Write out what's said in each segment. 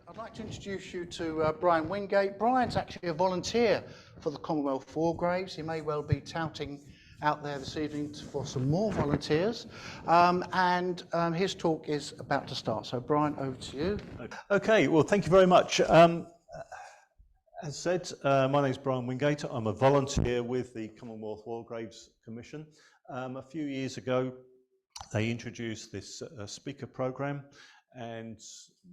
I'd like to introduce you to Brian Wingate. Brian's actually a volunteer for the Commonwealth War Graves. He may well be touting out there this evening for some more volunteers. His talk is about to start. So Brian, over to you. Okay, well, thank you very much. As said, my name is Brian Wingate. I'm a volunteer with the Commonwealth War Graves Commission. A few years ago, they introduced this speaker program, and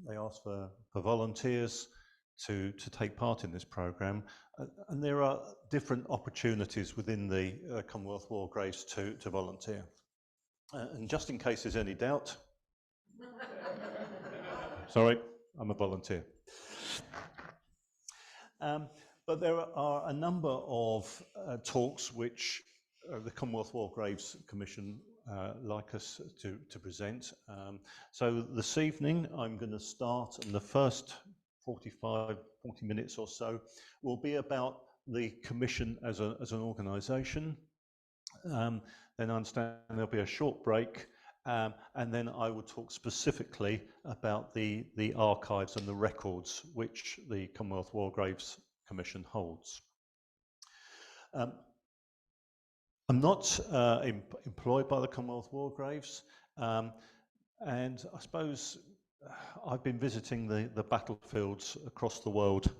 they asked for volunteers to take part in this program. And there are different opportunities within the Commonwealth War Graves to volunteer. And just in case there's any doubt, sorry, I'm a volunteer. But there are a number of talks which the Commonwealth War Graves Commission like us to present. So this evening I'm going to start, and the first 40 minutes or so will be about the Commission as an organisation. Then I understand there'll be a short break, and then I will talk specifically about the archives and the records which the Commonwealth War Graves Commission holds. I'm not employed by the Commonwealth War Graves, and I suppose I've been visiting the battlefields across the world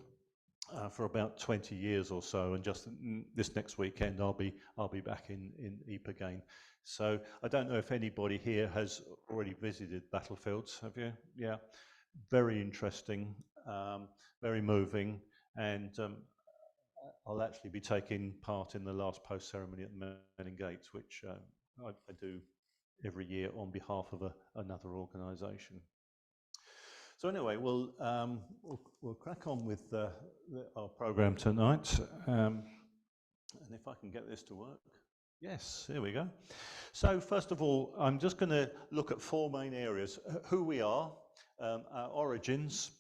for about 20 years or so, and just this next weekend I'll be back in Ypres again. So I don't know if anybody here has already visited battlefields. Have you? Yeah, very interesting, very moving, and I'll actually be taking part in the last post ceremony at Wingate, which I do every year on behalf of another organisation. So anyway, we'll crack on with our programme tonight, and if I can get this to work. Yes, here we go. So first of all, I'm just going to look at four main areas: who we are, our origins,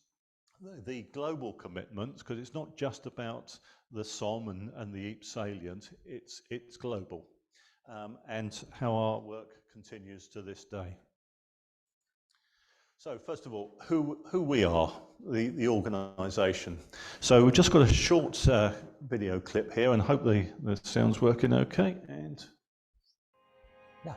the global commitments, because it's not just about the Somme and the Ypres salient, it's global, and how our work continues to this day. So first of all, who we are, the organisation. So we've just got a short video clip here, and hopefully the sound's working okay. And yeah.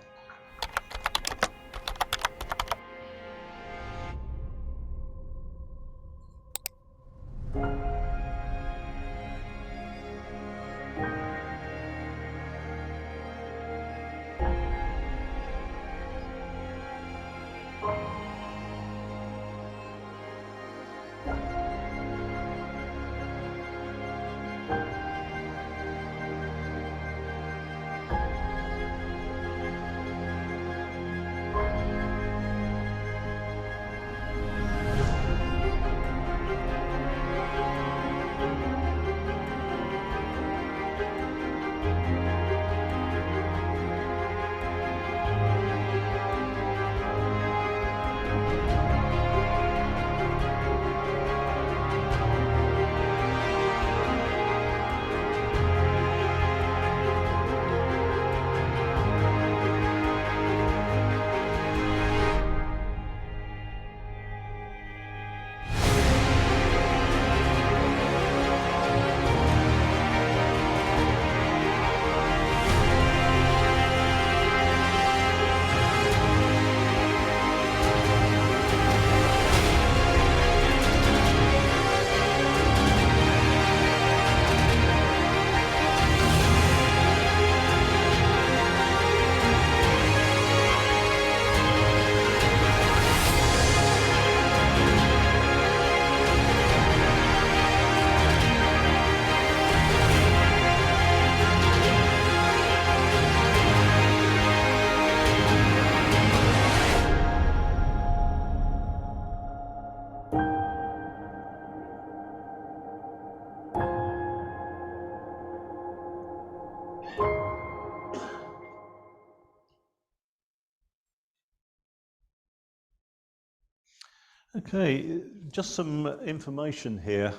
Okay, just some information here.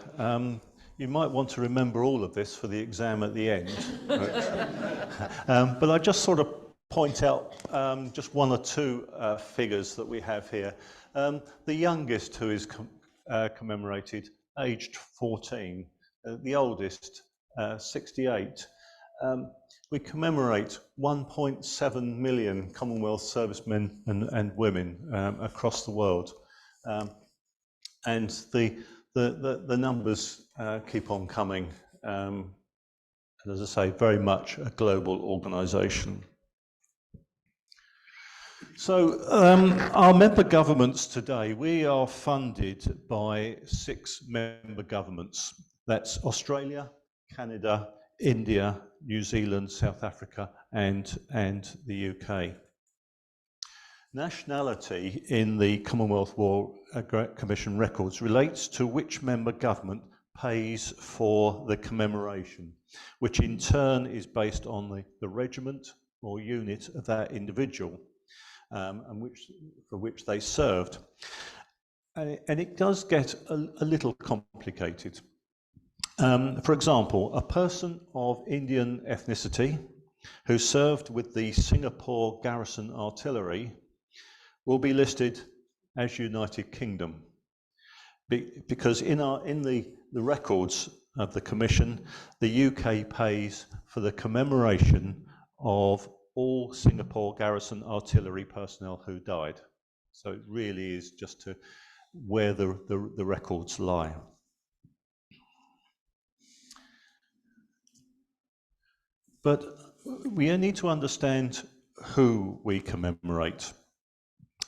You might want to remember all of this for the exam at the end. But I just sort of point out just one or two figures that we have here. The youngest who is commemorated, aged 14, the oldest, 68. We commemorate 1.7 million Commonwealth servicemen and women across the world. And the numbers keep on coming. And as I say, very much a global organisation. So our member governments today, we are funded by 6 member governments. That's Australia, Canada, India, New Zealand, South Africa, and the UK. Nationality in the Commonwealth War Commission records relates to which member government pays for the commemoration, which in turn is based on the regiment or unit of that individual, and for which they served. And it does get a little complicated. For example, a person of Indian ethnicity who served with the Singapore Garrison Artillery will be listed as United Kingdom, because in the records of the Commission, the UK pays for the commemoration of all Singapore Garrison Artillery personnel who died. So it really is just to where the records lie. But we need to understand who we commemorate.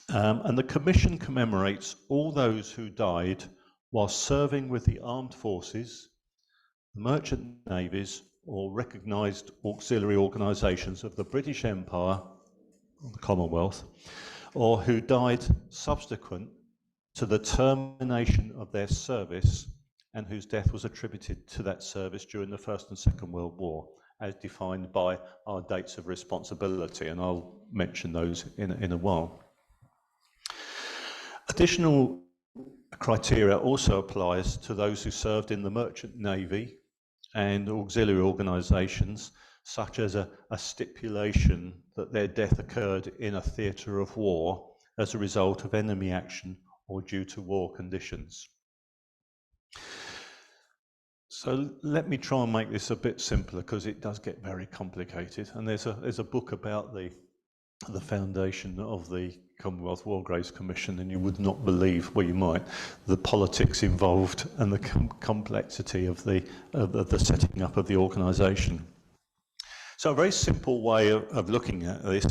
And the Commission commemorates all those who died while serving with the armed forces, the merchant navies, or recognised auxiliary organisations of the British Empire, or the Commonwealth, or who died subsequent to the termination of their service and whose death was attributed to that service during the First and Second World War, as defined by our dates of responsibility, and I'll mention those in a while. Additional criteria also applies to those who served in the Merchant Navy and auxiliary organisations, such as a stipulation that their death occurred in a theatre of war as a result of enemy action or due to war conditions. So let me try and make this a bit simpler, because it does get very complicated. And there's a book about the foundation of the Commonwealth War Graves Commission, and you would not believe, well, you might, the politics involved and the complexity of the setting up of the organisation. So a very simple way of looking at this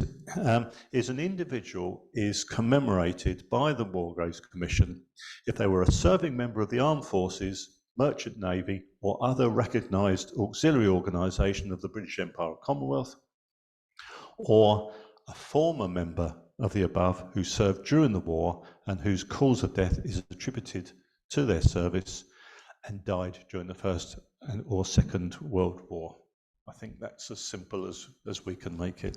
is an individual is commemorated by the War Graves Commission if they were a serving member of the Armed Forces, Merchant Navy, or other recognised auxiliary organisation of the British Empire or Commonwealth, or a former member of the above who served during the war and whose cause of death is attributed to their service and died during the First or Second World War. I think that's as simple as we can make it.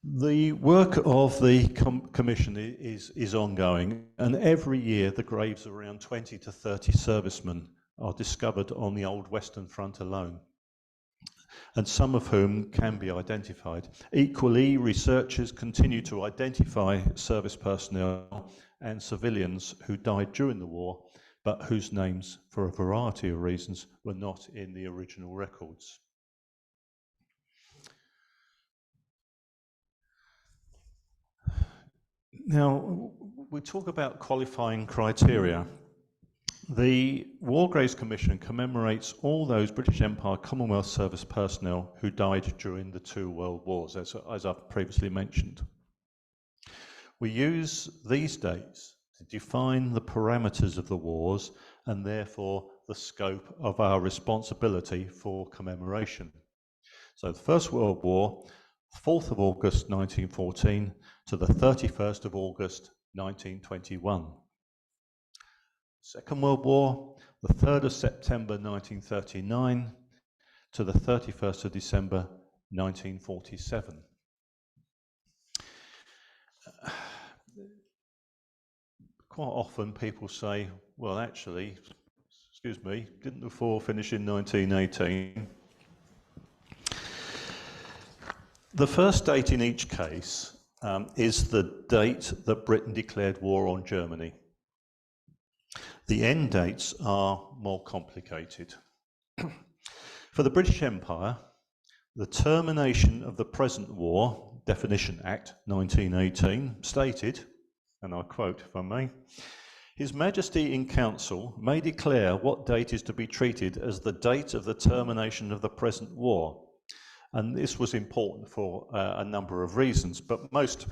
The work of the Commission is ongoing, and every year the graves of around 20 to 30 servicemen are discovered on the Old Western Front alone, and some of whom can be identified. Equally, researchers continue to identify service personnel and civilians who died during the war, but whose names, for a variety of reasons, were not in the original records. Now, we talk about qualifying criteria. The War Graves Commission commemorates all those British Empire Commonwealth service personnel who died during the 2 World Wars, as I've previously mentioned. We use these dates to define the parameters of the wars and therefore the scope of our responsibility for commemoration. So the First World War, 4th of August 1914 to the 31st of August 1921. Second World War, the 3rd of September 1939 to the 31st of December 1947. Quite often people say, well, actually, excuse me, didn't the war finish in 1918? The first date in each case is the date that Britain declared war on Germany. The end dates are more complicated. For the British Empire, the termination of the present war, Definition Act 1918, stated, and I quote if I may, "His Majesty in Council may declare what date is to be treated as the date of the termination of the present war." And this was important for a number of reasons, but most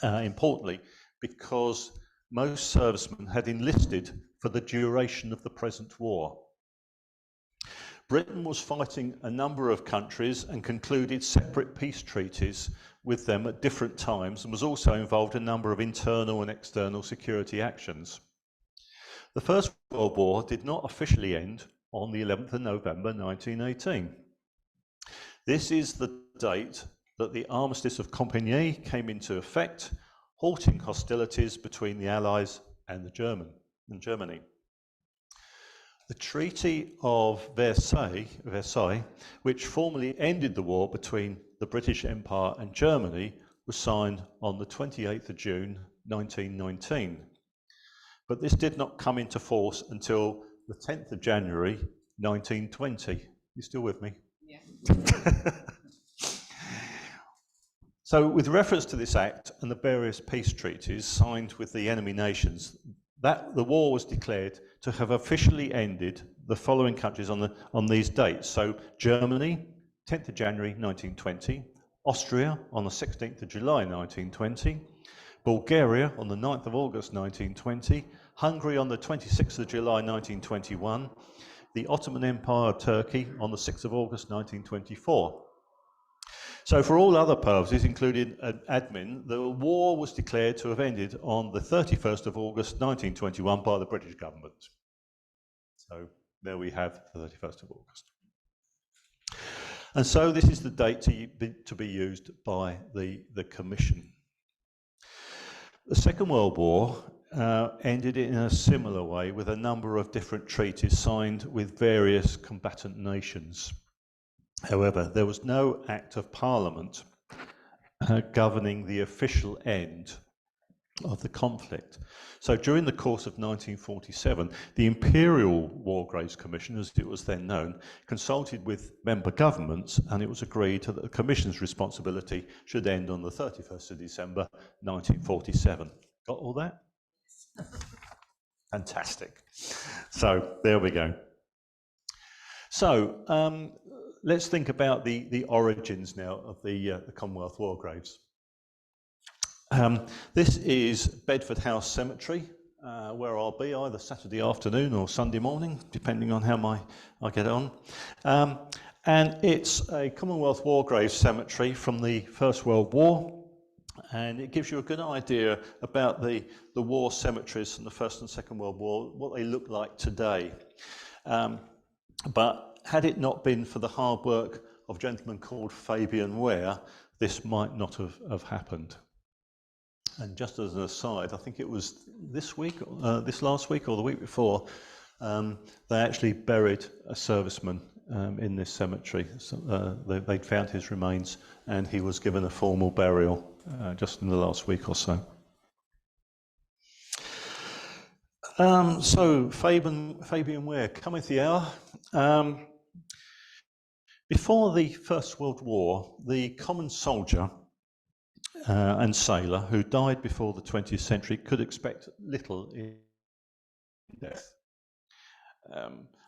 importantly, because most servicemen had enlisted for the duration of the present war. Britain was fighting a number of countries and concluded separate peace treaties with them at different times, and was also involved in a number of internal and external security actions. The First World War did not officially end on the 11th of November 1918. This is the date that the Armistice of Compiègne came into effect, halting hostilities between the Allies and Germany. The Treaty of Versailles, which formally ended the war between the British Empire and Germany, was signed on the 28th of June 1919. But this did not come into force until the 10th of January 1920. You still with me? Yeah. So with reference to this act and the various peace treaties signed with the enemy nations, that the war was declared to have officially ended the following countries on these dates. So Germany, 10th of January 1920, Austria on the 16th of July 1920, Bulgaria on the 9th of August 1920, Hungary on the 26th of July 1921, the Ottoman Empire of Turkey on the 6th of August 1924. So for all other purposes, including admin, the war was declared to have ended on the 31st of August 1921 by the British government. So there we have the 31st of August. And so this is the date to be used by the Commission. The Second World War ended in a similar way, with a number of different treaties signed with various combatant nations. However, there was no Act of Parliament governing the official end of the conflict. So during the course of 1947, the Imperial War Graves Commission, as it was then known, consulted with member governments, and it was agreed that the Commission's responsibility should end on the 31st of December 1947. Got all that? Fantastic. So there we go. So let's think about the origins now of the Commonwealth War Graves. This is Bedford House Cemetery, where I'll be either Saturday afternoon or Sunday morning, depending on how I get on. And it's a Commonwealth War Graves cemetery from the First World War, and it gives you a good idea about the war cemeteries from the First and Second World War, what they look like today. But had it not been for the hard work of a gentleman called Fabian Ware, this might not have happened. And just as an aside, I think it was this last week or the week before, they actually buried a serviceman in this cemetery. So, they'd found his remains, and he was given a formal burial just in the last week or so. So Fabian Ware, cometh the hour. Before the First World War, the common soldier and sailor who died before the 20th century could expect little in death.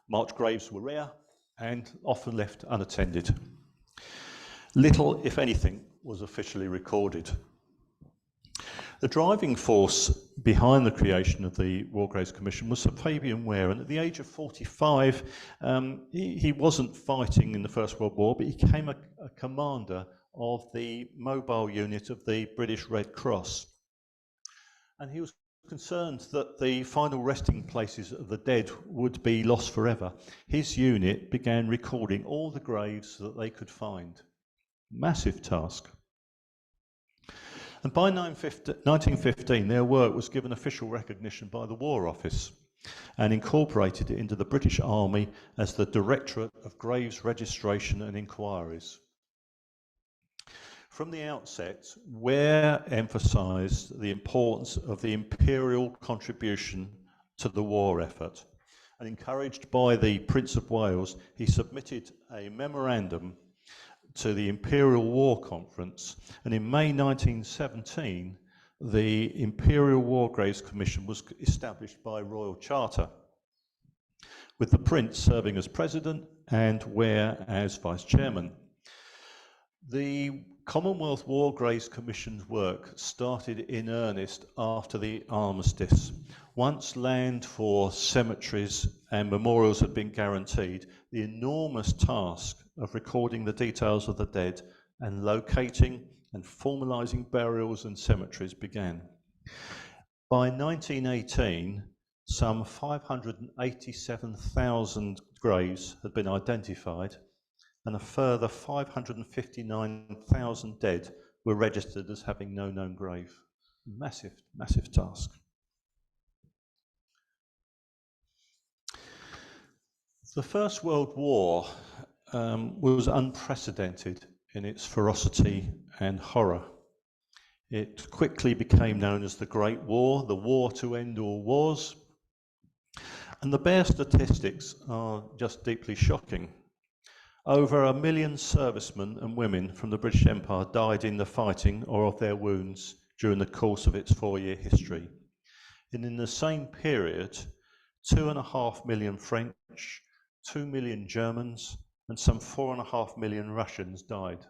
Marked graves were rare and often left unattended. Little, if anything, was officially recorded. The driving force behind the creation of the War Graves Commission was Sir Fabian Ware, and at the age of 45, he wasn't fighting in the First World War, but he became a commander of the mobile unit of the British Red Cross. And he was concerned that the final resting places of the dead would be lost forever. His unit began recording all the graves that they could find. Massive task. And by 1915, their work was given official recognition by the War Office and incorporated it into the British Army as the Directorate of Graves Registration and Inquiries. From the outset, Ware emphasised the importance of the imperial contribution to the war effort, and encouraged by the Prince of Wales, he submitted a memorandum to the Imperial War Conference, and in May 1917, the Imperial War Graves Commission was established by Royal Charter, with the Prince serving as President and Ware as Vice Chairman. The Commonwealth War Graves Commission's work started in earnest after the armistice. Once land for cemeteries and memorials had been guaranteed, the enormous task of recording the details of the dead and locating and formalising burials and cemeteries began. By 1918, some 587,000 graves had been identified, and a further 559,000 dead were registered as having no known grave. Massive, massive task. The First World War was unprecedented in its ferocity and horror. It quickly became known as the Great War, the war to end all wars. And the bare statistics are just deeply shocking. Over 1 million servicemen and women from the British Empire died in the fighting or of their wounds during the course of its 4-year history. And in the same period, 2.5 million French, 2 million Germans, and some 4.5 million Russians died.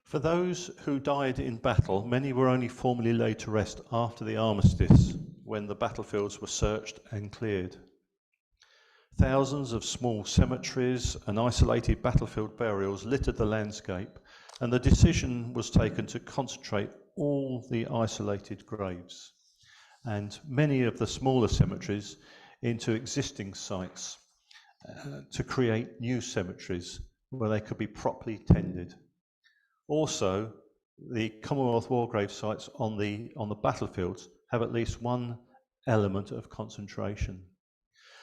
For those who died in battle, many were only formally laid to rest after the armistice, when the battlefields were searched and cleared. Thousands of small cemeteries and isolated battlefield burials littered the landscape, and the decision was taken to concentrate all the isolated graves and many of the smaller cemeteries into existing sites to create new cemeteries where they could be properly tended. Also, the Commonwealth War Grave sites on the battlefields have at least one element of concentration.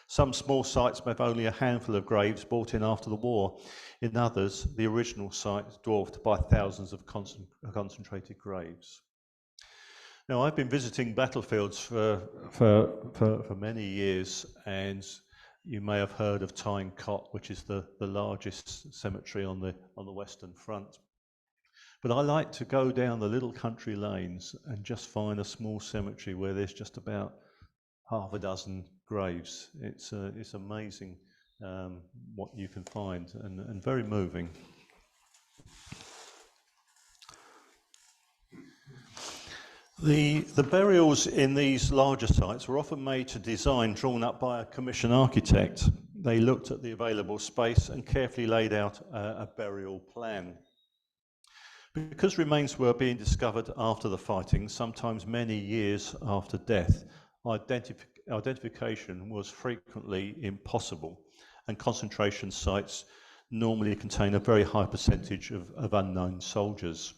Some small sites may have only a handful of graves brought in after the war. In others, the original site is dwarfed by thousands of concentrated graves. Now, I've been visiting battlefields for many years, and you may have heard of Tyne Cot, which is the largest cemetery on the Western Front. But I like to go down the little country lanes and just find a small cemetery where there's just about half a dozen graves. It's amazing what you can find, and very moving. The burials in these larger sites were often made to design drawn up by a commission architect. They looked at the available space and carefully laid out a burial plan. Because remains were being discovered after the fighting, sometimes many years after death, identification was frequently impossible, and concentration sites normally contain a very high percentage of unknown soldiers.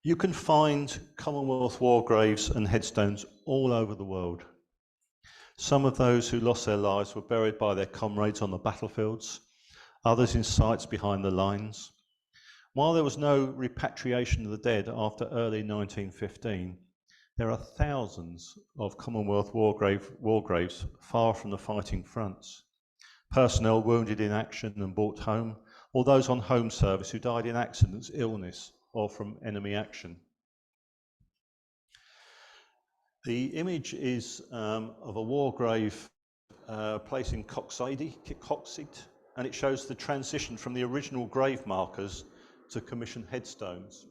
You can find Commonwealth war graves and headstones all over the world. Some of those who lost their lives were buried by their comrades on the battlefields, others in sites behind the lines. While there was no repatriation of the dead after early 1915, there are thousands of Commonwealth war graves far from the fighting fronts. Personnel wounded in action and brought home, or those on home service who died in accidents, illness, or from enemy action. The image is of a war grave placed in Coxide, and it shows the transition from the original grave markers to commissioned headstones.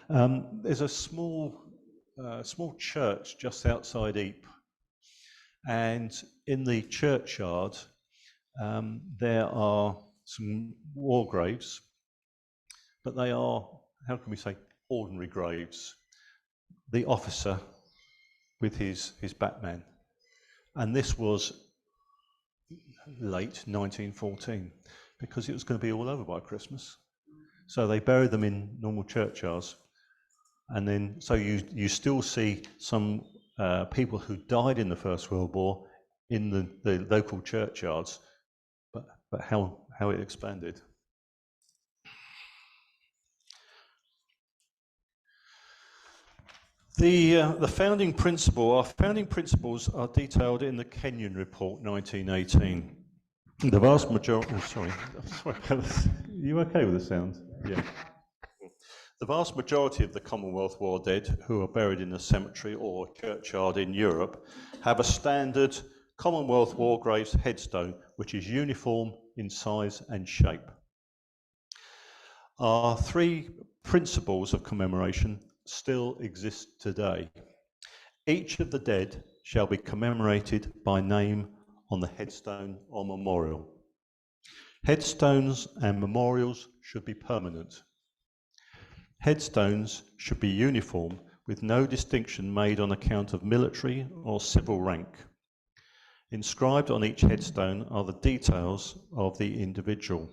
There's a small church just outside Ypres, and in the churchyard there are some war graves, but they are, how can we say, ordinary graves. The officer with his Batman, and this was late 1914, because it was going to be all over by Christmas. So they buried them in normal churchyards, and then so you still see some people who died in the First World War in the local churchyards, but how it expanded. The founding principle, our founding principles are detailed in the Kenyon Report 1918. The vast majority, sorry about this. Are you okay with the sound? Yeah. The vast majority of the Commonwealth war dead who are buried in a cemetery or churchyard in Europe have a standard Commonwealth war graves headstone which is uniform in size and shape. Our three principles of commemoration still exist today. Each of the dead shall be commemorated by name on the headstone or memorial. Headstones and memorials should be permanent. Headstones should be uniform with no distinction made on account of military or civil rank. Inscribed on each headstone are the details of the individual.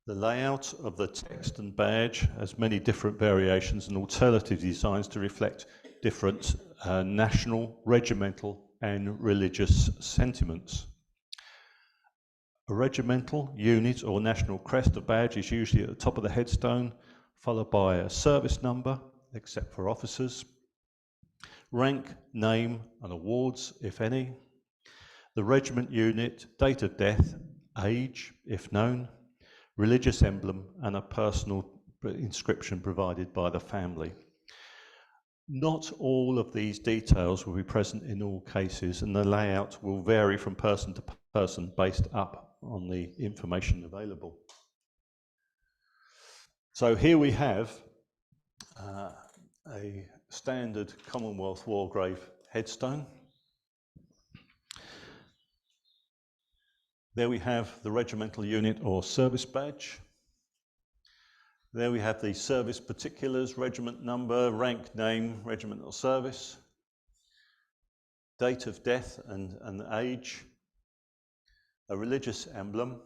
The layout of the text and badge has many different variations and alternative designs to reflect different national, regimental and religious sentiments. A regimental, unit or national crest or badge is usually at the top of the headstone, followed by a service number, except for officers, rank, name and awards, if any, the regiment unit, date of death, age, if known, religious emblem and a personal inscription provided by the family. Not all of these details will be present in all cases, and the layout will vary from person to person based up on the information available. So here we have a standard Commonwealth war grave headstone. There we have the regimental unit or service badge. There we have the service particulars, regiment number, rank, name, regimental service, date of death and age, a religious emblem,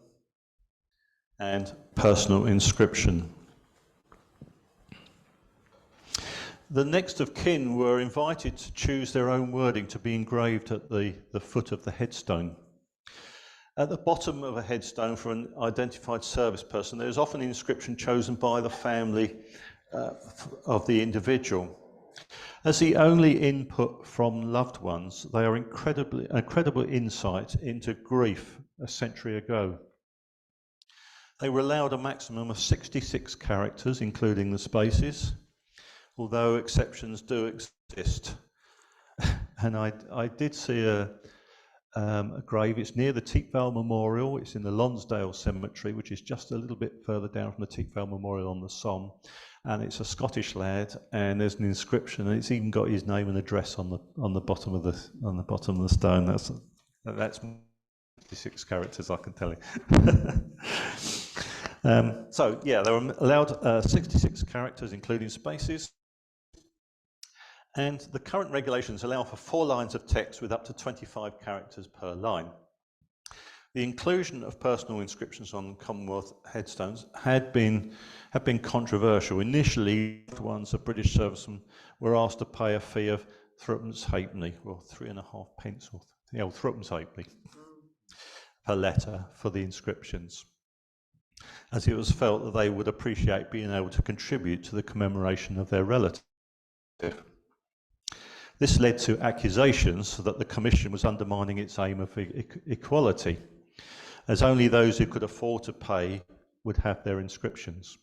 and personal inscription. The next of kin were invited to choose their own wording to be engraved at the foot of the headstone. At the bottom of a headstone for an identified service person, there is often an inscription chosen by the family of the individual. As the only input from loved ones, they are incredible insight into grief a century ago. They were allowed a maximum of 66 characters, including the spaces, although exceptions do exist. And I did see a grave. It's near the Teakvale Memorial. It's in the Lonsdale Cemetery, which is just a little bit further down from the Teakvale Memorial on the Somme. And it's a Scottish lad, and there's an inscription, and it's even got his name and address on the bottom of the stone. That's 56 characters, I can tell you. So yeah, they were allowed 66 characters, including spaces. And the current regulations allow for 4 lines of text with up to 25 characters per line. The inclusion of personal inscriptions on Commonwealth headstones had been controversial. Initially, ones of British servicemen were asked to pay a fee of threepence halfpenny, or 3.5 pence, or threepence halfpenny per letter for the inscriptions, as it was felt that they would appreciate being able to contribute to the commemoration of their relative. This led to accusations that the Commission was undermining its aim of equality, as only those who could afford to pay would have their inscriptions.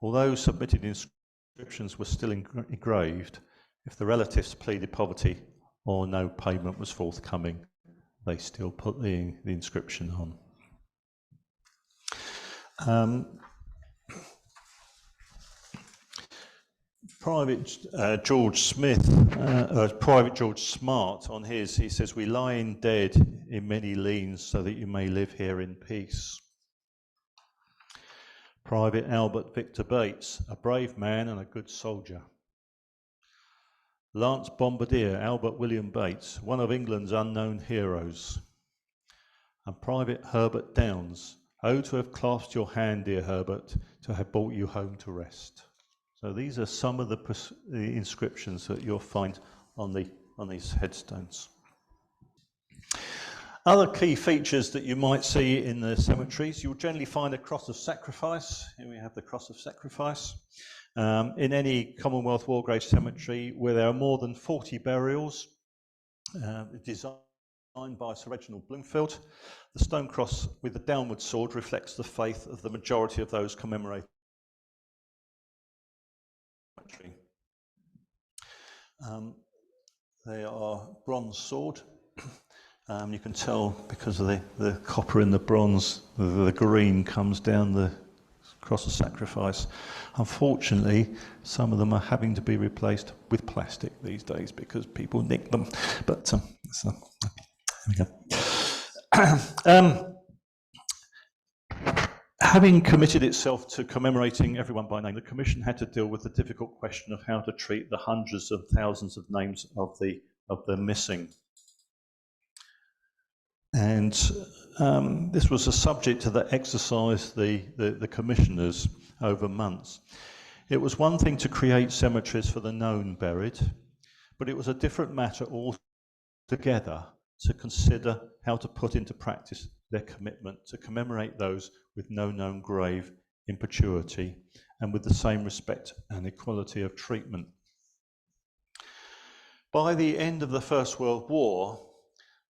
Although submitted inscriptions were still engraved, if the relatives pleaded poverty or no payment was forthcoming, they still put the inscription on. Private George Smith, Private George Smart, on his, he says, "We lie in dead in many leans so that you may live here in peace." Private Albert Victor Bates, a brave man and a good soldier. Lance Bombardier Albert William Bates, one of England's unknown heroes. And Private Herbert Downes, "Oh, to have clasped your hand, dear Herbert, to have brought you home to rest." So these are some of the inscriptions that you'll find on these headstones. Other key features that you might see in the cemeteries, you'll generally find a cross of sacrifice. Here we have the cross of sacrifice. In any Commonwealth War Grave cemetery where there are more than 40 burials, designed by Sir Reginald Bloomfield, the stone cross with the downward sword reflects the faith of the majority of those commemorated. They are bronze sword. You can tell because of the copper in the bronze, the green comes down the cross of sacrifice. Unfortunately, some of them are having to be replaced with plastic these days because people nick them. But there we go. Having committed itself to commemorating everyone by name, the Commission had to deal with the difficult question of how to treat the hundreds of thousands of names of the missing. And this was a subject that exercised the commissioners over months. It was one thing to create cemeteries for the known buried, but it was a different matter altogether to consider how to put into practice their commitment to commemorate those with no known grave in perpetuity and with the same respect and equality of treatment. By the end of the First World War,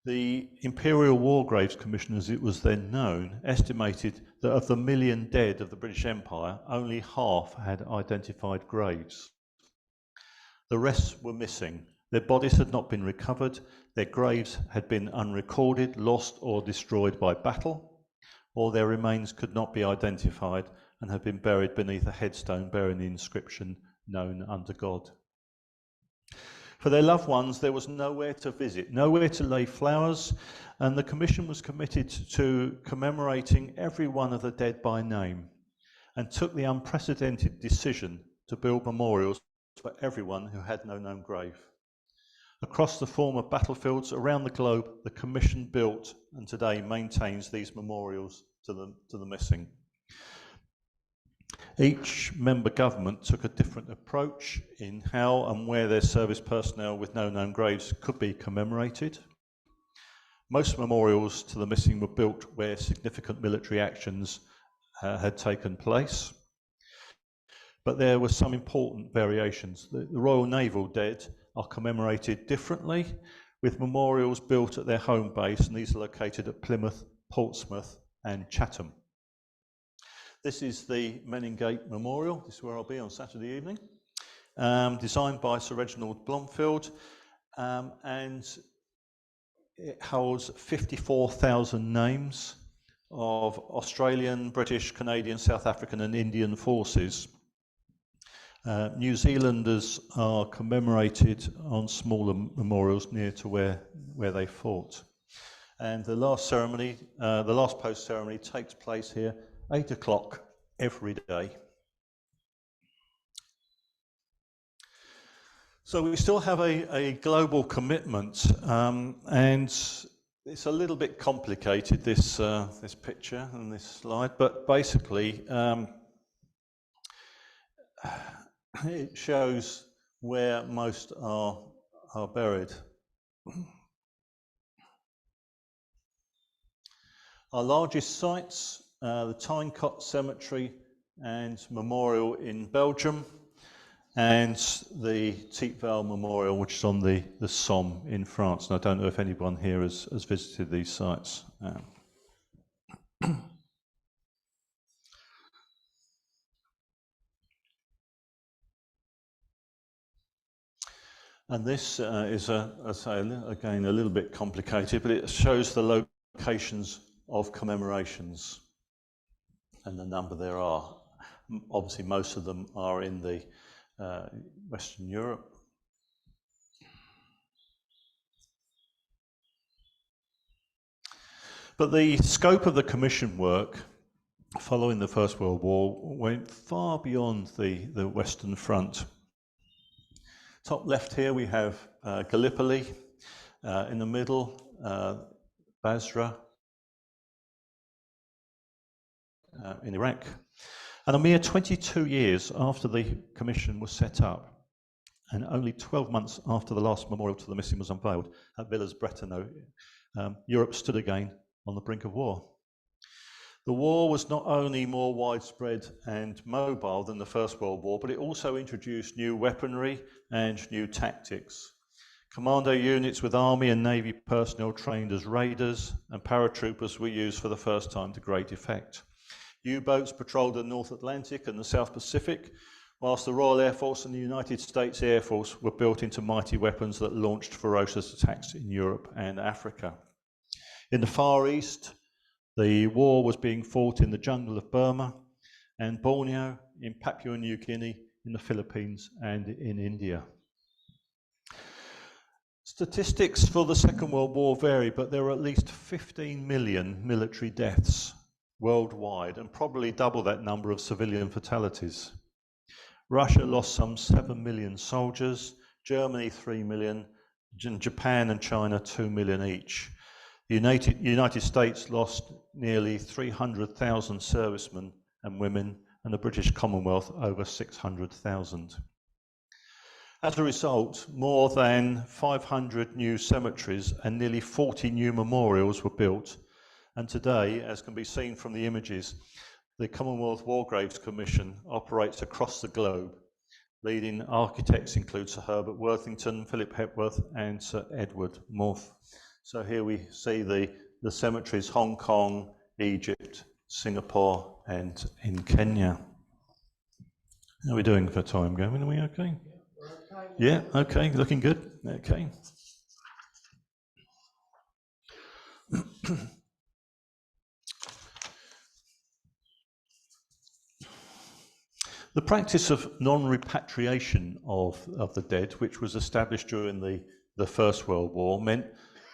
the Imperial War Graves Commission, as it was then known, estimated that of the 1 million dead of the British Empire, only half had identified graves. The rest were missing. Their bodies had not been recovered, their graves had been unrecorded, lost or destroyed by battle, or their remains could not be identified and had been buried beneath a headstone bearing the inscription, "Known unto God." For their loved ones, there was nowhere to visit, nowhere to lay flowers, and the Commission was committed to commemorating every one of the dead by name and took the unprecedented decision to build memorials for everyone who had no known grave. Across the former battlefields around the globe, the Commission built and today maintains these memorials to the missing. Each member government took a different approach in how and where their service personnel with no known graves could be commemorated. Most memorials to the missing were built where significant military actions had taken place, but there were some important variations. The Royal Naval dead are commemorated differently, with memorials built at their home base, and these are located at Plymouth, Portsmouth and Chatham. This is the Wingate Memorial. This is where I'll be on Saturday evening. Designed by Sir Reginald Bloomfield, and it holds 54,000 names of Australian, British, Canadian, South African and Indian forces. New Zealanders are commemorated on smaller memorials near to where they fought. And the last ceremony, the last post ceremony takes place here 8 o'clock every day. So we still have a global commitment, and it's a little bit complicated, this picture and this slide, but basically it shows where most are buried. Our largest sites, the Tynecott Cemetery and Memorial in Belgium, and the Thiepval Memorial, which is on the Somme in France. And I don't know if anyone here has visited these sites. And this is, I say, again, a little bit complicated, but it shows the locations of commemorations and the number there are. Obviously, most of them are in the Western Europe. But the scope of the commission work following the First World War went far beyond the Western Front. Top left here we have Gallipoli, in the middle Basra in Iraq. And a mere 22 years after the commission was set up, and only 12 months after the last memorial to the missing was unveiled at Villers Bretonneux, Europe stood again on the brink of war. The war was not only more widespread and mobile than the First World War, but it also introduced new weaponry and new tactics. Commando units with Army and Navy personnel trained as raiders, and paratroopers were used for the first time to great effect. U-boats patrolled the North Atlantic and the South Pacific, whilst the Royal Air Force and the United States Air Force were built into mighty weapons that launched ferocious attacks in Europe and Africa. In the Far East, the war was being fought in the jungle of Burma and Borneo, in Papua New Guinea, in the Philippines, and in India. Statistics for the Second World War vary, but there were at least 15 million military deaths worldwide, and probably double that number of civilian fatalities. Russia lost some 7 million soldiers, Germany 3 million, and Japan and China 2 million each. The United States lost nearly 300,000 servicemen and women, and the British Commonwealth over 600,000. As a result, more than 500 new cemeteries and nearly 40 new memorials were built, and today, as can be seen from the images, the Commonwealth War Graves Commission operates across the globe. Leading architects include Sir Herbert Worthington, Philip Hepworth, and Sir Edward Morph. So here we see the cemeteries: Hong Kong, Egypt, Singapore, and in Kenya. How are we doing for time going? Are we okay? Yeah, okay, looking good. Okay. The practice of non-repatriation of the dead, which was established during the First World War, meant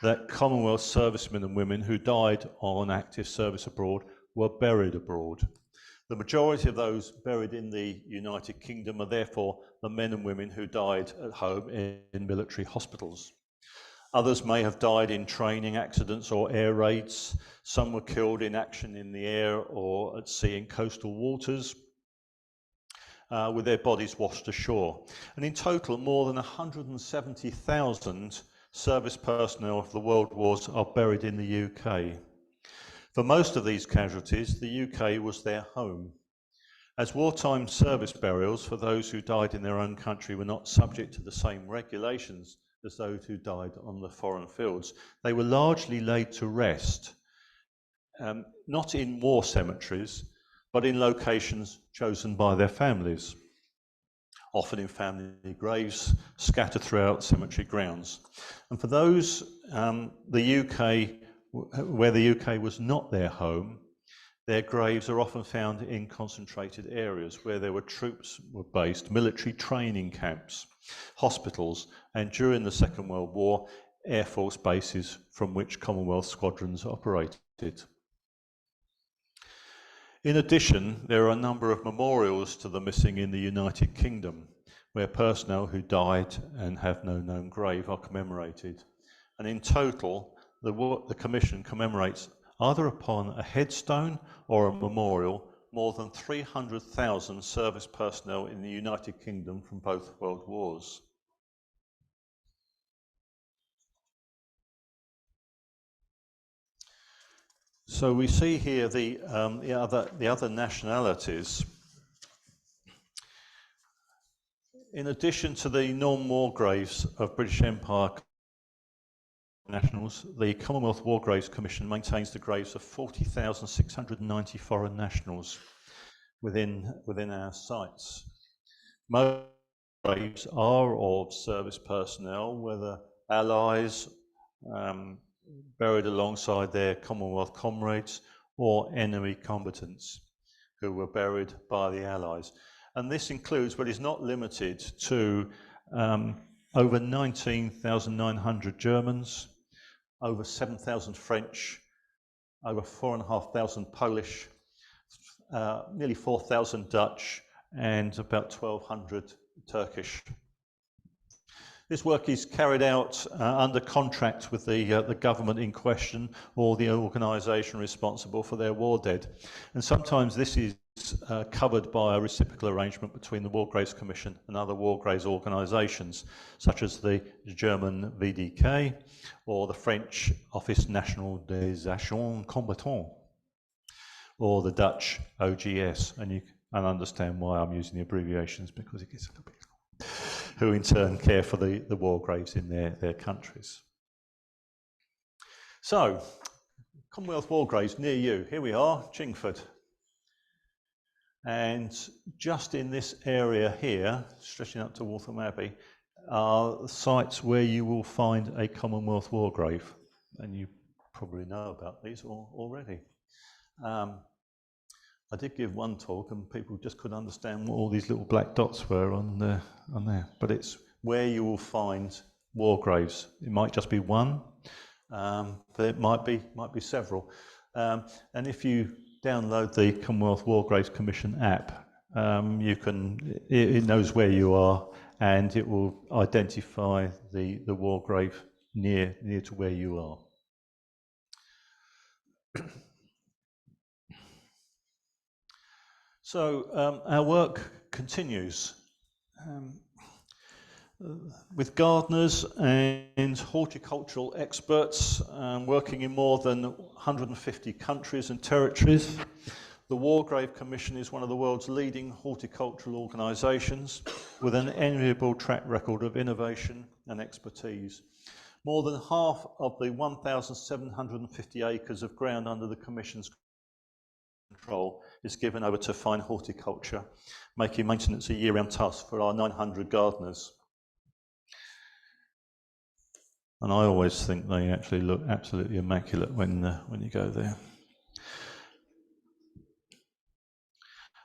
that Commonwealth servicemen and women who died on active service abroad were buried abroad. The majority of those buried in the United Kingdom are therefore the men and women who died at home in military hospitals. Others may have died in training accidents or air raids. Some were killed in action in the air or at sea in coastal waters, with their bodies washed ashore. And in total, more than 170,000 service personnel of the World Wars are buried in the UK. For most of these casualties, the UK was their home. As wartime service burials for those who died in their own country were not subject to the same regulations as those who died on the foreign fields, they were largely laid to rest, not in war cemeteries, but in locations chosen by their families, often in family graves scattered throughout cemetery grounds. And for those where the UK was not their home, their graves are often found in concentrated areas where there were troops were based, military training camps, hospitals, and during the Second World War, Air Force bases from which Commonwealth squadrons operated. In addition, there are a number of memorials to the missing in the United Kingdom, where personnel who died and have no known grave are commemorated. And in total, the Commission commemorates, either upon a headstone or a memorial, more than 300,000 service personnel in the United Kingdom from both World Wars. So we see here the other nationalities. In addition to the non-war graves of British Empire nationals, the Commonwealth War Graves Commission maintains the graves of 40,690 foreign nationals within our sites. Most graves are of service personnel, whether allies buried alongside their Commonwealth comrades, or enemy combatants who were buried by the Allies. And this includes, but is not limited to, over 19,900 Germans, over 7,000 French, over 4,500 Polish, nearly 4,000 Dutch, and about 1,200 Turkish. This work is carried out under contract with the government in question or the organisation responsible for their war dead. And sometimes this is covered by a reciprocal arrangement between the War Graves Commission and other War Graves organisations, such as the German VDK or the French Office National des Actions Combattants, or the Dutch OGS, and you can understand why I'm using the abbreviations, because it gets a little bit, who in turn care for the war graves in their countries. So, Commonwealth War Graves near you. Here we are, Chingford. And just in this area here, stretching up to Waltham Abbey, are sites where you will find a Commonwealth War Grave. And you probably know about these already. I did give one talk and people just couldn't understand what all these little black dots were on there. But it's where you will find war graves. It might just be one, but it might be several. And if you download the Commonwealth War Graves Commission app, it knows where you are and it will identify the war grave near to where you are. So our work continues with gardeners and horticultural experts working in more than 150 countries and territories. The War Grave Commission is one of the world's leading horticultural organisations with an enviable track record of innovation and expertise. More than half of the 1,750 acres of ground under the Commission's control is given over to fine horticulture, making maintenance a year-round task for our 900 gardeners. And I always think they actually look absolutely immaculate when you go there.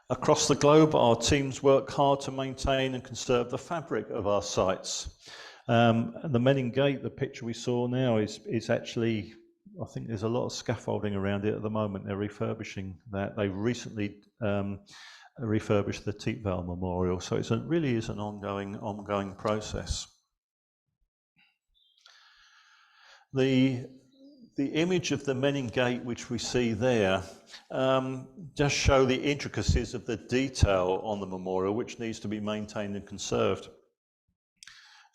Across the globe, our teams work hard to maintain and conserve the fabric of our sites. The Menin Gate, the picture we saw now, is actually, I think there's a lot of scaffolding around it at the moment. They're refurbishing that. They recently refurbished the Tietval Memorial, so it really is an ongoing process. The image of the Menin Gate, which we see there, just show the intricacies of the detail on the memorial, which needs to be maintained and conserved.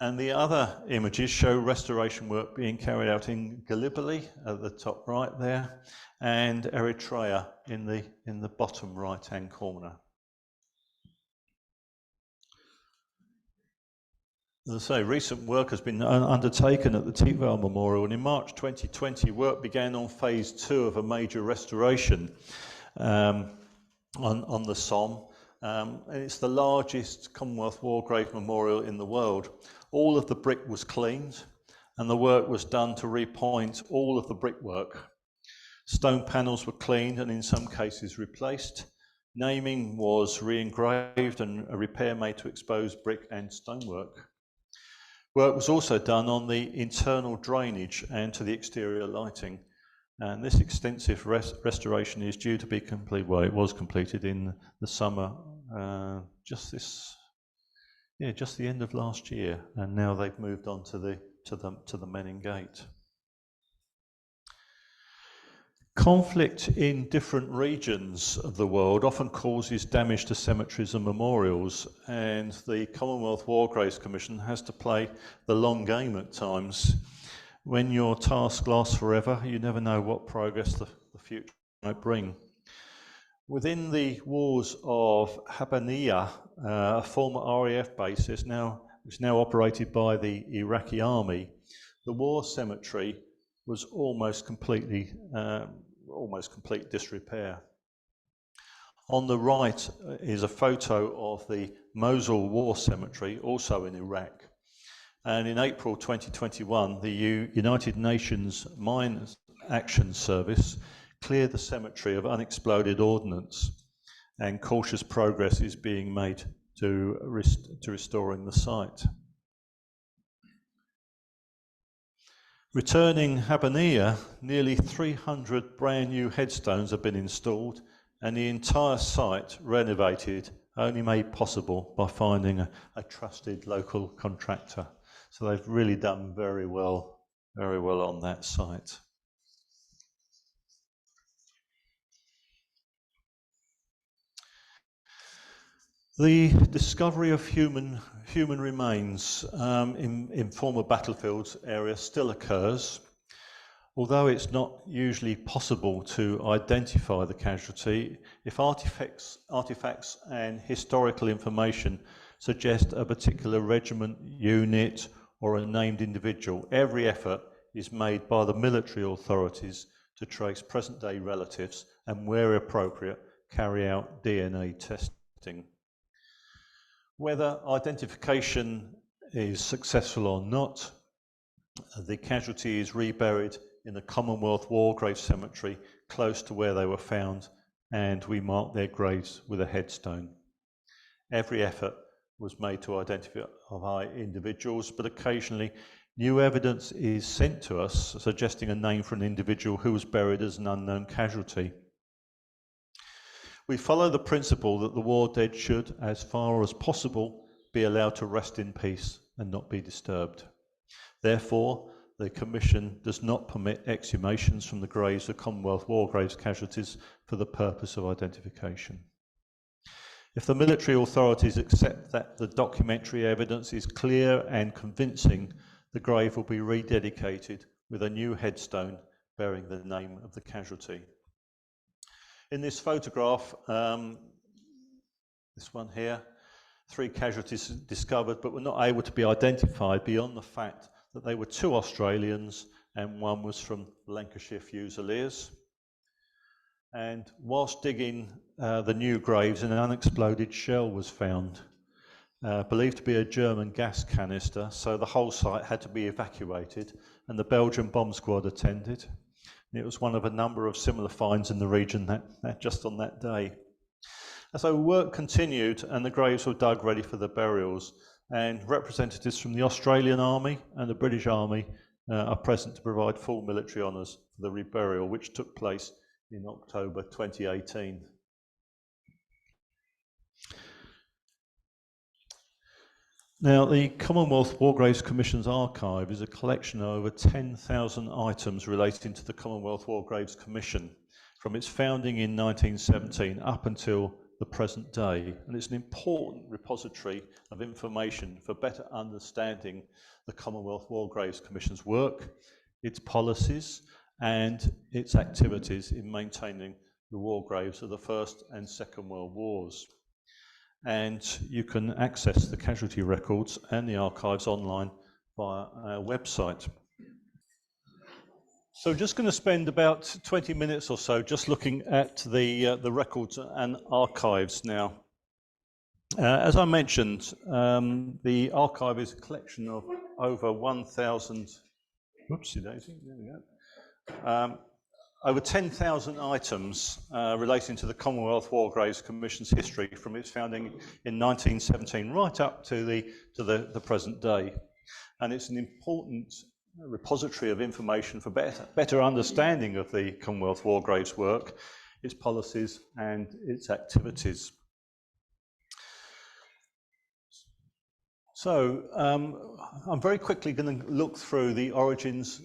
And the other images show restoration work being carried out in Gallipoli at the top right there, and Eritrea in the bottom right-hand corner. As I say, recent work has been undertaken at the Tietval Memorial, and in March 2020, work began on phase 2 of a major restoration on the Somme. And it's the largest Commonwealth War Grave Memorial in the world. All of the brick was cleaned, and the work was done to repoint all of the brickwork. Stone panels were cleaned and in some cases replaced. Naming was re-engraved and a repair made to expose brick and stonework. Work was also done on the internal drainage and to the exterior lighting. And this extensive restoration is due to be complete. Well, it was completed in the summer, just the end of last year, and now they've moved on to the Menin Gate. Conflict in different regions of the world often causes damage to cemeteries and memorials, and the Commonwealth War Graves Commission has to play the long game at times. When your task lasts forever, you never know what progress the future might bring. Within the wars of Habbaniyah, a former RAF base is now operated by the Iraqi army. The war cemetery was almost complete disrepair. On the right is a photo of the Mosul War Cemetery, also in Iraq. And in April 2021, the United Nations Mine Action Service cleared the cemetery of unexploded ordnance, and cautious progress is being made to restoring the site. Returning Habbaniyah, nearly 300 brand new headstones have been installed, and the entire site renovated, only made possible by finding a trusted local contractor. So they've really done very well on that site. The discovery of human remains in former battlefields area still occurs. Although it's not usually possible to identify the casualty, if artifacts and historical information suggest a particular regiment, unit, or a named individual, every effort is made by the military authorities to trace present-day relatives and, where appropriate, carry out DNA testing. Whether identification is successful or not, the casualty is reburied in the Commonwealth War Grave Cemetery close to where they were found, and we mark their graves with a headstone. Every effort was made to identify individuals, but occasionally new evidence is sent to us suggesting a name for an individual who was buried as an unknown casualty. We follow the principle that the war dead should, as far as possible, be allowed to rest in peace and not be disturbed. Therefore, the Commission does not permit exhumations from the graves of Commonwealth War Graves casualties for the purpose of identification. If the military authorities accept that the documentary evidence is clear and convincing, the grave will be rededicated with a new headstone bearing the name of the casualty. In this photograph, this one here, 3 casualties discovered but were not able to be identified beyond the fact that they were 2 Australians and 1 was from Lancashire Fusiliers. And whilst digging the new graves, an unexploded shell was found, believed to be a German gas canister, so the whole site had to be evacuated and the Belgian bomb squad attended. And it was one of a number of similar finds in the region that just on that day. And so work continued and the graves were dug ready for the burials, and representatives from the Australian Army and the British Army are present to provide full military honours for the reburial, which took place in October 2018. Now, the Commonwealth War Graves Commission's archive is a collection of over 10,000 items relating to the Commonwealth War Graves Commission from its founding in 1917 up until the present day, and it's an important repository of information for better understanding the Commonwealth War Graves Commission's work, its policies, and its activities in maintaining the war graves of the First and Second World Wars. And you can access the casualty records and the archives online via our website. So just going to spend about 20 minutes or so just looking at the records and archives now. As I mentioned, the archive is a collection of over 1,000, whoopsie daisy, there we go. Over 10,000 items relating to the Commonwealth War Graves Commission's history from its founding in 1917 right up to the present day. And it's an important repository of information for better understanding of the Commonwealth War Graves work, its policies and its activities. So I'm very quickly going to look through the origins,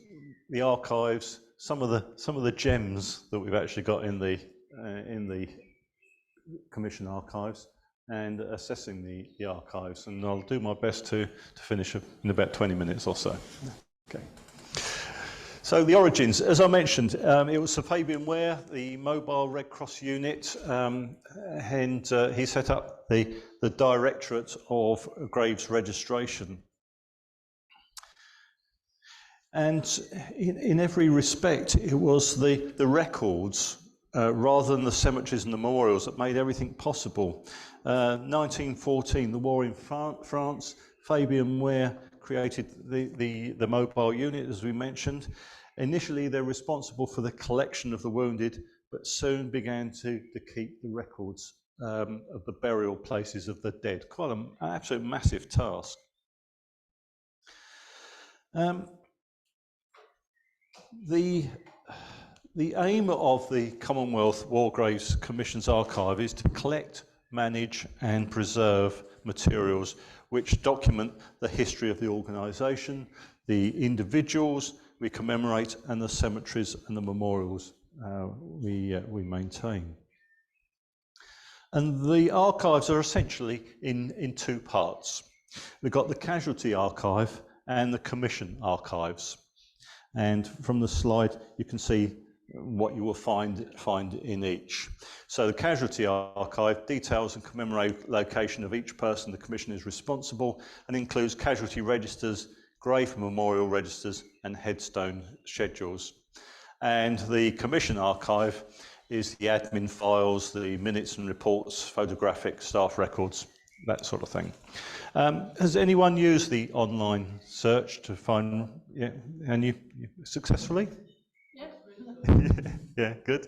the archives, some of the gems that we've actually got in the Commission archives, and assessing the archives. And I'll do my best to finish in about 20 minutes or so. Okay. So the origins, as I mentioned, it was Sir Fabian Ware, the mobile Red Cross unit, and he set up the Directorate of Graves Registration. And in every respect, it was the records rather than the cemeteries and the memorials that made everything possible. 1914, the war in France, Fabian Ware created the mobile unit, as we mentioned. Initially, they're responsible for the collection of the wounded, but soon began to keep the records of the burial places of the dead. Quite an absolute massive task. The aim of the Commonwealth War Graves Commission's archive is to collect, manage and preserve materials which document the history of the organisation, the individuals we commemorate and the cemeteries and the memorials we maintain. And the archives are essentially in two parts. We've got the casualty archive and the commission archives. And from the slide, you can see what you will find in each. So the casualty archive details and commemorate location of each person the commission is responsible and includes casualty registers, grave memorial registers and headstone schedules. And the commission archive is the admin files, the minutes and reports, photographic staff records, that sort of thing. Has anyone used the online search to find, and you successfully? Yes. Yeah, good.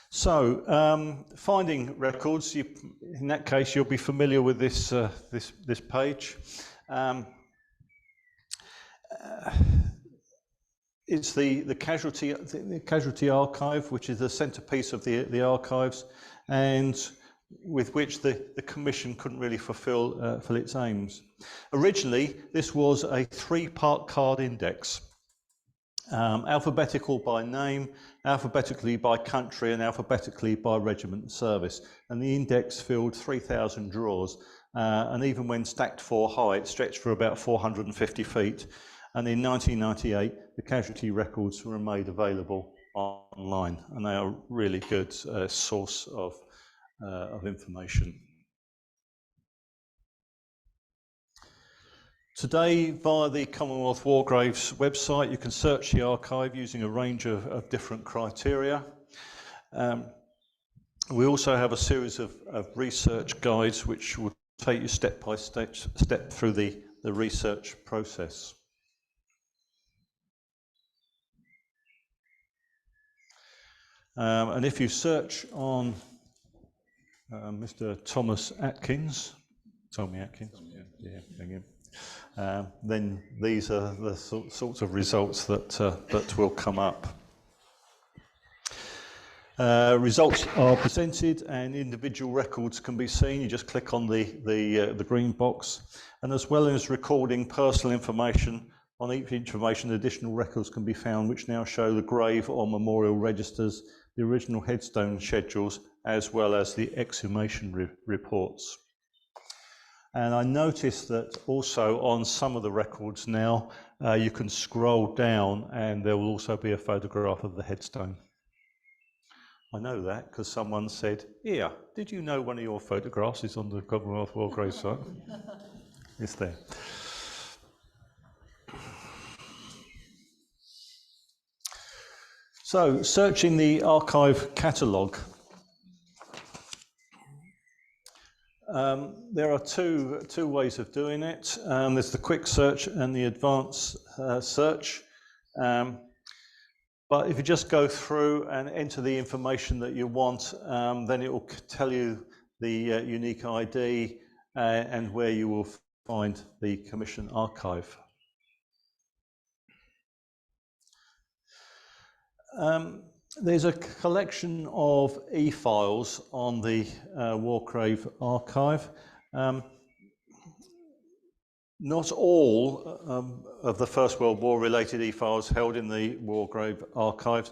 So, finding records, in that case, you'll be familiar with this page. It's the casualty archive, which is the centrepiece of the archives, and with which the commission couldn't really fulfil its aims. Originally, this was a 3-part card index, alphabetical by name, alphabetically by country, and alphabetically by regiment and service. And the index filled 3,000 drawers, and even when stacked 4 high, it stretched for about 450 feet. And in 1998, the casualty records were made available online, and they are a really good source of information. Today, via the Commonwealth War Graves website, you can search the archive using a range of different criteria. We also have a series of research guides which will take you step by step through the research process. And if you search on Mr. Tommy Atkins, then these are the sorts of results that will come up. Results are presented and individual records can be seen. You just click on the green box, and as well as recording personal information on each information, additional records can be found which now show the grave or memorial registers, the original headstone schedules, as well as the exhumation reports. And I noticed that also on some of the records now, you can scroll down and there will also be a photograph of the headstone. I know that because someone said, "Here, did you know one of your photographs is on the Commonwealth War Graves site?" It's there. So, searching the archive catalogue. There are two ways of doing it. There's the quick search and the advanced search. But if you just go through and enter the information that you want, then it will tell you the unique ID and where you will find the commission archive. There's a collection of e-files on the Wargrave archive. Not all of the First World War related e-files held in the Wargrave archives,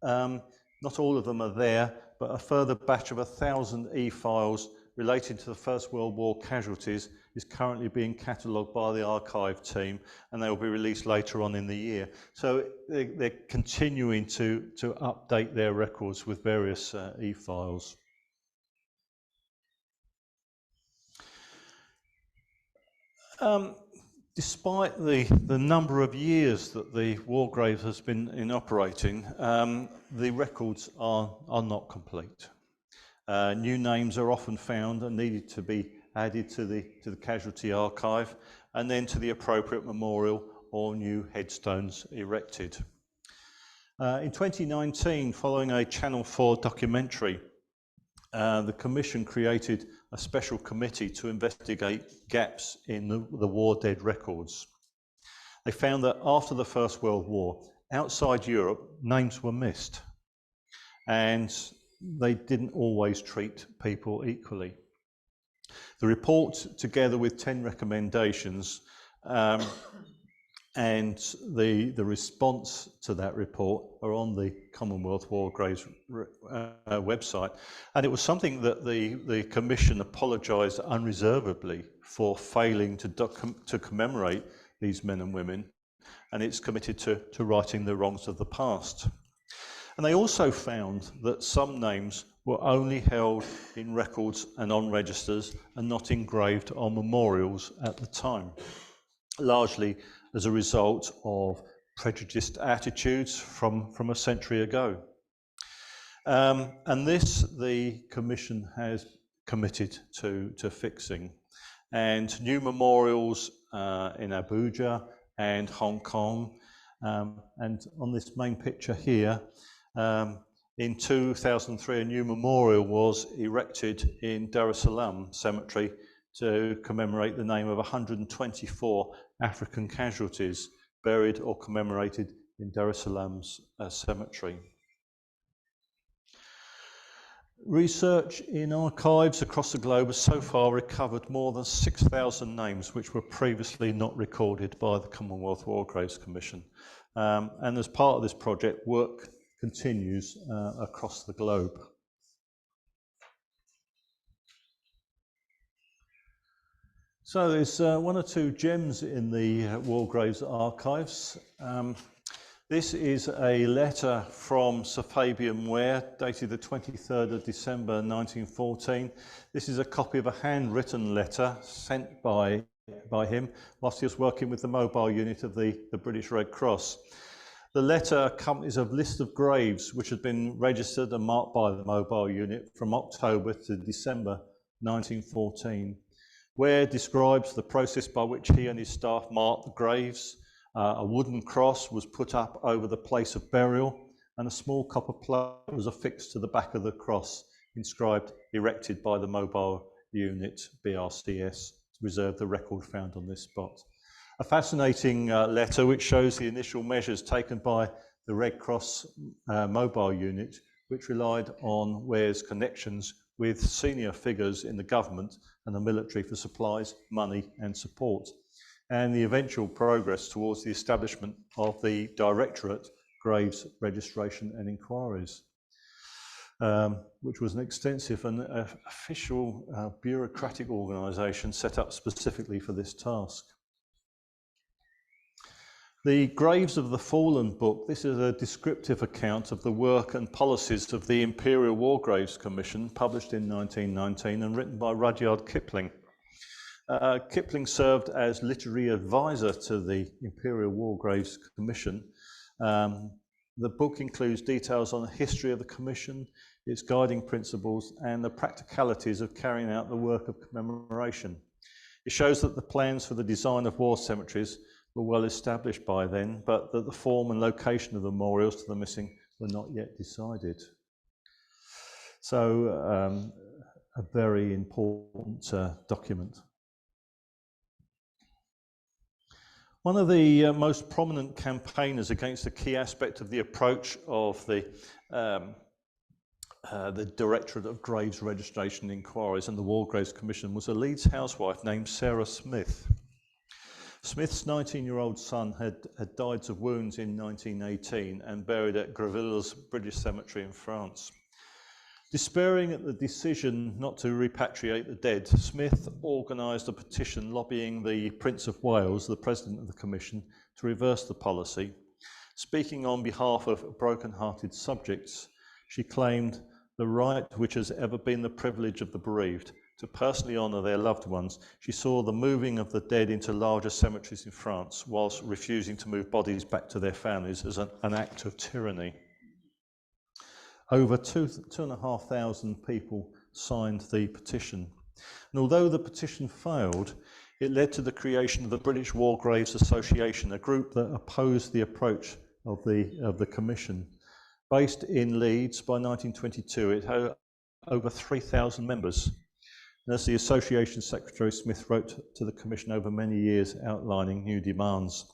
not all of them are there, but a further batch of 1,000 e-files relating to the First World War casualties is currently being catalogued by the archive team, and they will be released later on in the year. So they're continuing to update their records with various e-files. Despite the number of years that the Wargrave has been operating, the records are not complete. New names are often found and needed to be added to the casualty archive, and then to the appropriate memorial or new headstones erected. In 2019, following a Channel 4 documentary, the Commission created a special committee to investigate gaps in the war dead records. They found that after the First World War, outside Europe, names were missed, and they didn't always treat people equally. The report, together with 10 recommendations, And the response to that report are on the Commonwealth War Graves website. And it was something that the Commission apologised unreservedly for failing to commemorate these men and women, and it's committed to righting the wrongs of the past. And they also found that some names were only held in records and on registers and not engraved on memorials at the time, largely as a result of prejudiced attitudes from a century ago. And this the Commission has committed to fixing. And new memorials in Abuja and Hong Kong, and on this main picture here, in 2003 a new memorial was erected in Dar es Salaam Cemetery to commemorate the name of 124 African casualties buried or commemorated in Dar es Salaam's cemetery. Research in archives across the globe has so far recovered more than 6,000 names which were previously not recorded by the Commonwealth War Graves Commission. And as part of this project, work continues across the globe. So there's one or two gems in the War Graves archives. This is a letter from Sir Fabian Ware, dated the 23rd of December 1914. This is a copy of a handwritten letter sent by him whilst he was working with the mobile unit of the British Red Cross. The letter accompanies a list of graves which had been registered and marked by the mobile unit from October to December 1914. Ware describes the process by which he and his staff marked the graves. A wooden cross was put up over the place of burial, and a small copper plate was affixed to the back of the cross, inscribed "Erected by the Mobile Unit BRCS," to preserve the record found on this spot. A fascinating letter which shows the initial measures taken by the Red Cross mobile unit, which relied on Ware's connections with senior figures in the government and the military for supplies, money and support, and the eventual progress towards the establishment of the Directorate Graves Registration and Inquiries, which was an extensive and official bureaucratic organisation set up specifically for this task. The Graves of the Fallen book, this is a descriptive account of the work and policies of the Imperial War Graves Commission, published in 1919 and written by Rudyard Kipling. Kipling served as literary advisor to the Imperial War Graves Commission. The book includes details on the history of the Commission, its guiding principles, and the practicalities of carrying out the work of commemoration. It shows that the plans for the design of war cemeteries were well established by then, but that the form and location of the memorials to the missing were not yet decided. So, a very important document. One of the most prominent campaigners against a key aspect of the approach of the Directorate of Graves Registration Inquiries and the War Graves Commission was a Leeds housewife named Sarah Smith. Smith's 19-year-old son had died of wounds in 1918 and buried at Greville's British Cemetery in France. Despairing at the decision not to repatriate the dead, Smith organised a petition lobbying the Prince of Wales, the President of the Commission, to reverse the policy. Speaking on behalf of broken-hearted subjects, she claimed the right which has ever been the privilege of the bereaved to personally honour their loved ones. She saw the moving of the dead into larger cemeteries in France, whilst refusing to move bodies back to their families, as an act of tyranny. Over 2,500 people signed the petition. And although the petition failed, it led to the creation of the British War Graves Association, a group that opposed the approach of the Commission. Based in Leeds, by 1922, it had over 3,000 members. And as the Association Secretary, Smith wrote to the Commission over many years outlining new demands.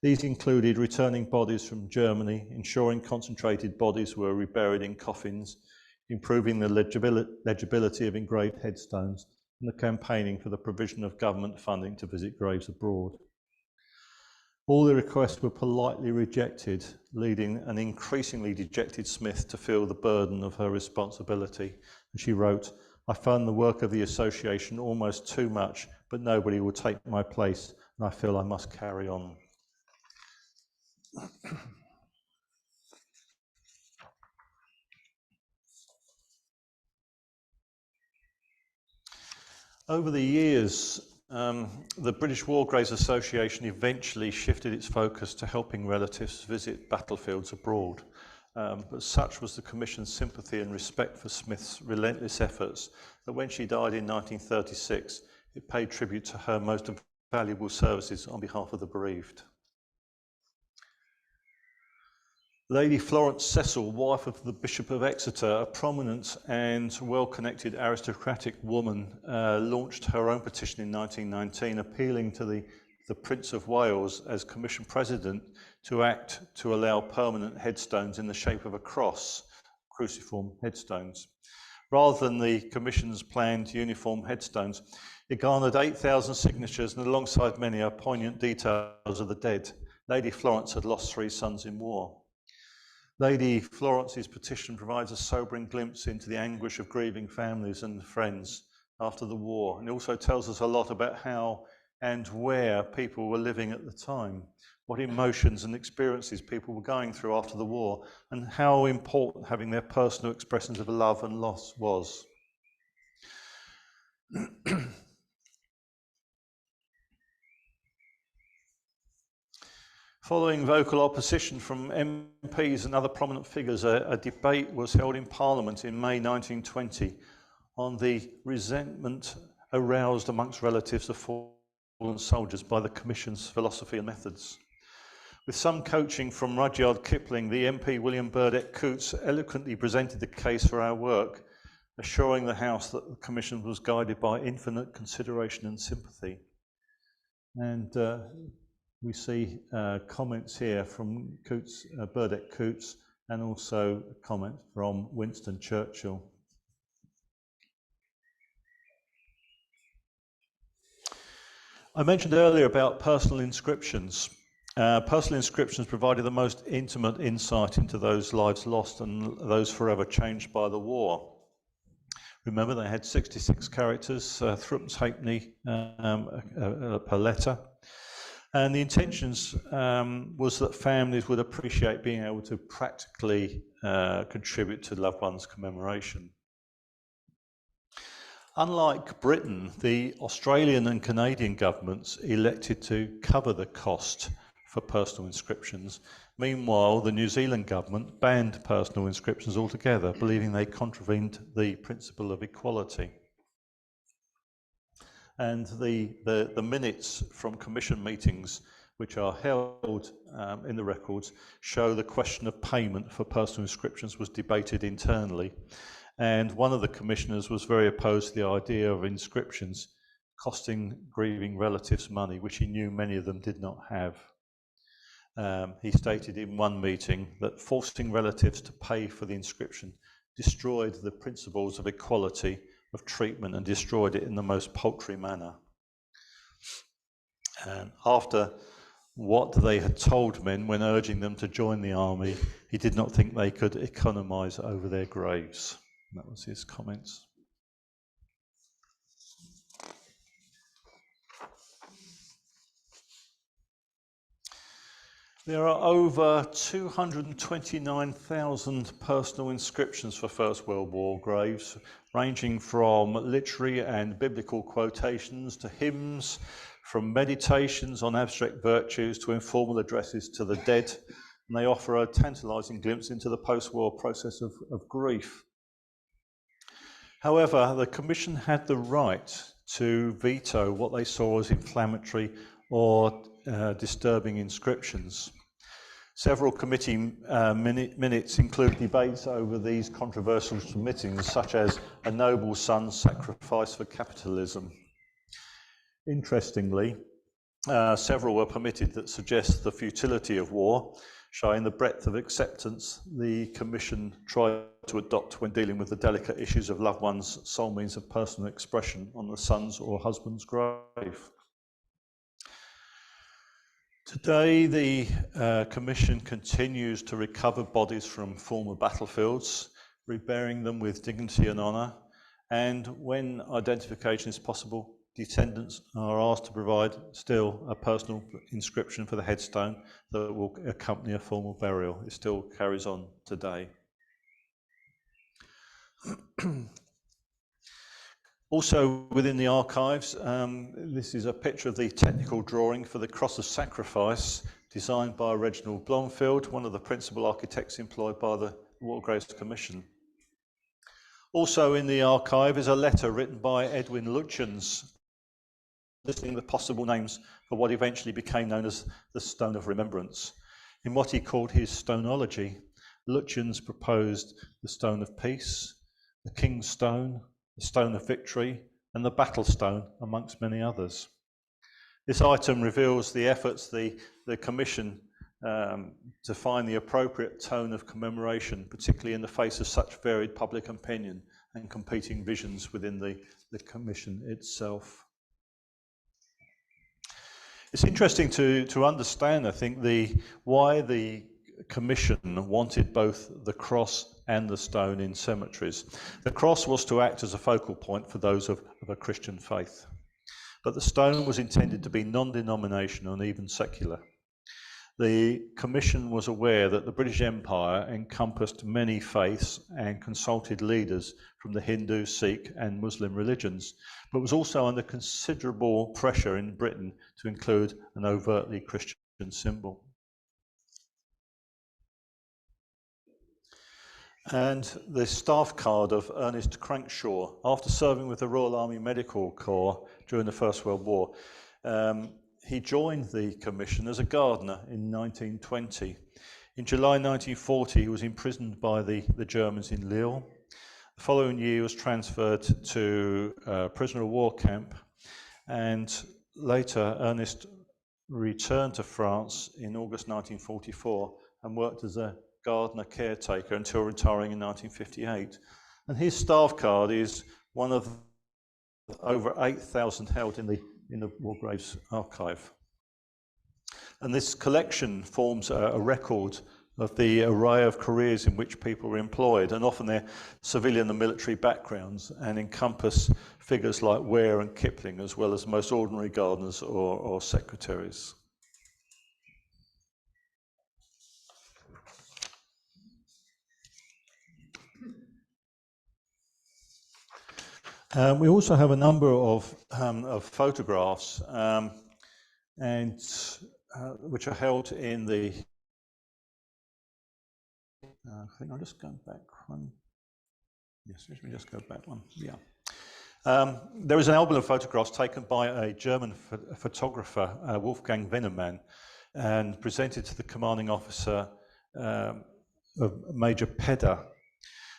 These included returning bodies from Germany, ensuring concentrated bodies were reburied in coffins, improving the legibility of engraved headstones, and the campaigning for the provision of government funding to visit graves abroad. All the requests were politely rejected, leading an increasingly dejected Smith to feel the burden of her responsibility. And she wrote, "I found the work of the association almost too much, but nobody will take my place, and I feel I must carry on." Over the years, the British War Graves Association eventually shifted its focus to helping relatives visit battlefields abroad. But such was the Commission's sympathy and respect for Smith's relentless efforts that when she died in 1936, it paid tribute to her most valuable services on behalf of the bereaved. Lady Florence Cecil, wife of the Bishop of Exeter, a prominent and well-connected aristocratic woman, launched her own petition in 1919 appealing to the Prince of Wales as Commission President to act to allow permanent headstones in the shape of a cross, cruciform headstones. Rather than the Commission's planned uniform headstones, it garnered 8,000 signatures, and alongside many are poignant details of the dead. Lady Florence had lost 3 sons in war. Lady Florence's petition provides a sobering glimpse into the anguish of grieving families and friends after the war, and it also tells us a lot about how and where people were living at the time, what emotions and experiences people were going through after the war, and how important having their personal expressions of love and loss was. Following vocal opposition from MPs and other prominent figures, a debate was held in Parliament in May 1920 on the resentment aroused amongst relatives of fallen soldiers by the Commission's philosophy and methods. With some coaching from Rudyard Kipling, the MP William Burdett Coutts eloquently presented the case for our work, assuring the House that the Commission was guided by infinite consideration and sympathy. And we see comments here from Burdett Coutts, and also a comment from Winston Churchill. I mentioned earlier about personal inscriptions. Personal inscriptions provided the most intimate insight into those lives lost and those forever changed by the war. Remember, they had 66 characters, threepence halfpenny per letter. And the intentions was that families would appreciate being able to practically contribute to loved ones' commemoration. Unlike Britain, the Australian and Canadian governments elected to cover the cost for personal inscriptions. Meanwhile, the New Zealand government banned personal inscriptions altogether, believing they contravened the principle of equality. And the minutes from commission meetings, which are held in the records, show the question of payment for personal inscriptions was debated internally. And one of the commissioners was very opposed to the idea of inscriptions costing grieving relatives money, which he knew many of them did not have. He stated in one meeting that forcing relatives to pay for the inscription destroyed the principles of equality of treatment and destroyed it in the most paltry manner. And after what they had told men when urging them to join the army, he did not think they could economise over their graves. And that was his comments. There are over 229,000 personal inscriptions for First World War graves, ranging from literary and biblical quotations to hymns, from meditations on abstract virtues to informal addresses to the dead, and they offer a tantalising glimpse into the post-war process of grief. However, the Commission had the right to veto what they saw as inflammatory or disturbing inscriptions. Several committee minutes include debates over these controversial submittings, such as a noble son's sacrifice for capitalism. Interestingly, several were permitted that suggest the futility of war, showing the breadth of acceptance the Commission tried to adopt when dealing with the delicate issues of loved ones' sole means of personal expression on the son's or husband's grave. Today, the Commission continues to recover bodies from former battlefields, reburying them with dignity and honour, and when identification is possible, descendants are asked to provide still a personal inscription for the headstone that will accompany a formal burial. It still carries on today. Also within the archives, this is a picture of the technical drawing for the Cross of Sacrifice designed by Reginald Blomfield, one of the principal architects employed by the War Graves Commission. Also in the archive is a letter written by Edwin Lutyens listing the possible names for what eventually became known as the Stone of Remembrance. In what he called his stoneology, Lutyens proposed the Stone of Peace, the King's Stone, the Stone of Victory, and the Battle Stone, amongst many others. This item reveals the efforts the Commission to find the appropriate tone of commemoration, particularly in the face of such varied public opinion and competing visions within the Commission itself. It's interesting to understand, I think, why the Commission wanted both the cross and the stone in cemeteries. The cross was to act as a focal point for those of a Christian faith, but the stone was intended to be non-denominational and even secular. The Commission was aware that the British Empire encompassed many faiths and consulted leaders from the Hindu, Sikh and Muslim religions, but was also under considerable pressure in Britain to include an overtly Christian symbol. And the staff card of Ernest Crankshaw, after serving with the Royal Army Medical Corps during the First World War, he joined the Commission as a gardener in 1920. In July 1940, he was imprisoned by the Germans in Lille. The following year, he was transferred to a prisoner of war camp, and later Ernest returned to France in August 1944 and worked as a gardener caretaker until retiring in 1958. And his staff card is one of over 8,000 held in the War Graves archive. And this collection forms a record of the array of careers in which people were employed, and often their civilian and military backgrounds, and encompass figures like Ware and Kipling, as well as most ordinary gardeners or secretaries. We also have a number of photographs which are held in the. I think I'll just go back one. Yes, let me just go back one. Yeah. There is an album of photographs taken by a German photographer, Wolfgang Vennemann, and presented to the commanding officer of Major Pedder.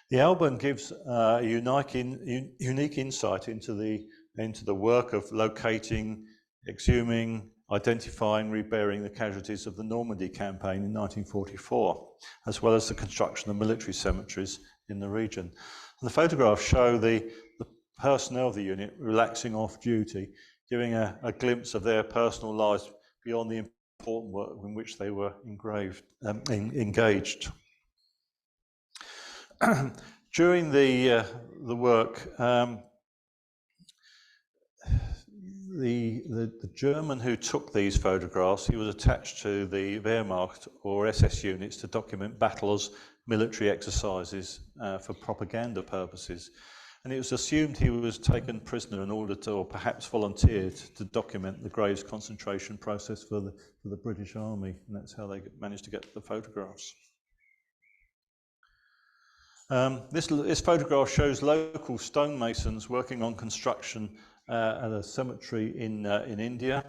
The album gives a unique insight into the work of locating, exhuming, identifying, reburying the casualties of the Normandy campaign in 1944, as well as the construction of military cemeteries in the region. And the photographs show the personnel of the unit relaxing off duty, giving a glimpse of their personal lives beyond the important work in which they were engaged. During the work, the German who took these photographs, he was attached to the Wehrmacht or SS units to document battles, military exercises for propaganda purposes. And it was assumed he was taken prisoner in order to, or perhaps volunteered to document the Graves concentration process for the British Army, and that's how they managed to get the photographs. This photograph shows local stonemasons working on construction at a cemetery in India.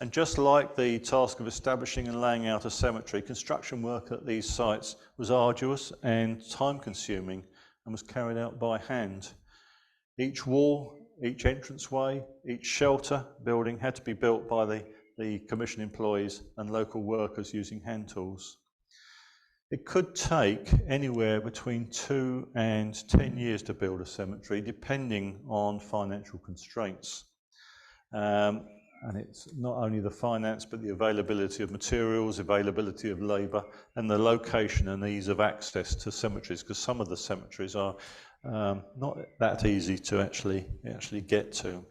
And just like the task of establishing and laying out a cemetery, construction work at these sites was arduous and time-consuming and was carried out by hand. Each wall, each entranceway, each shelter building had to be built by the Commission employees and local workers using hand tools. It could take anywhere between 2 and 10 years to build a cemetery, depending on financial constraints. and it's not only the finance, but the availability of materials, availability of labour, and the location and ease of access to cemeteries, because some of the cemeteries are not that easy to actually get to.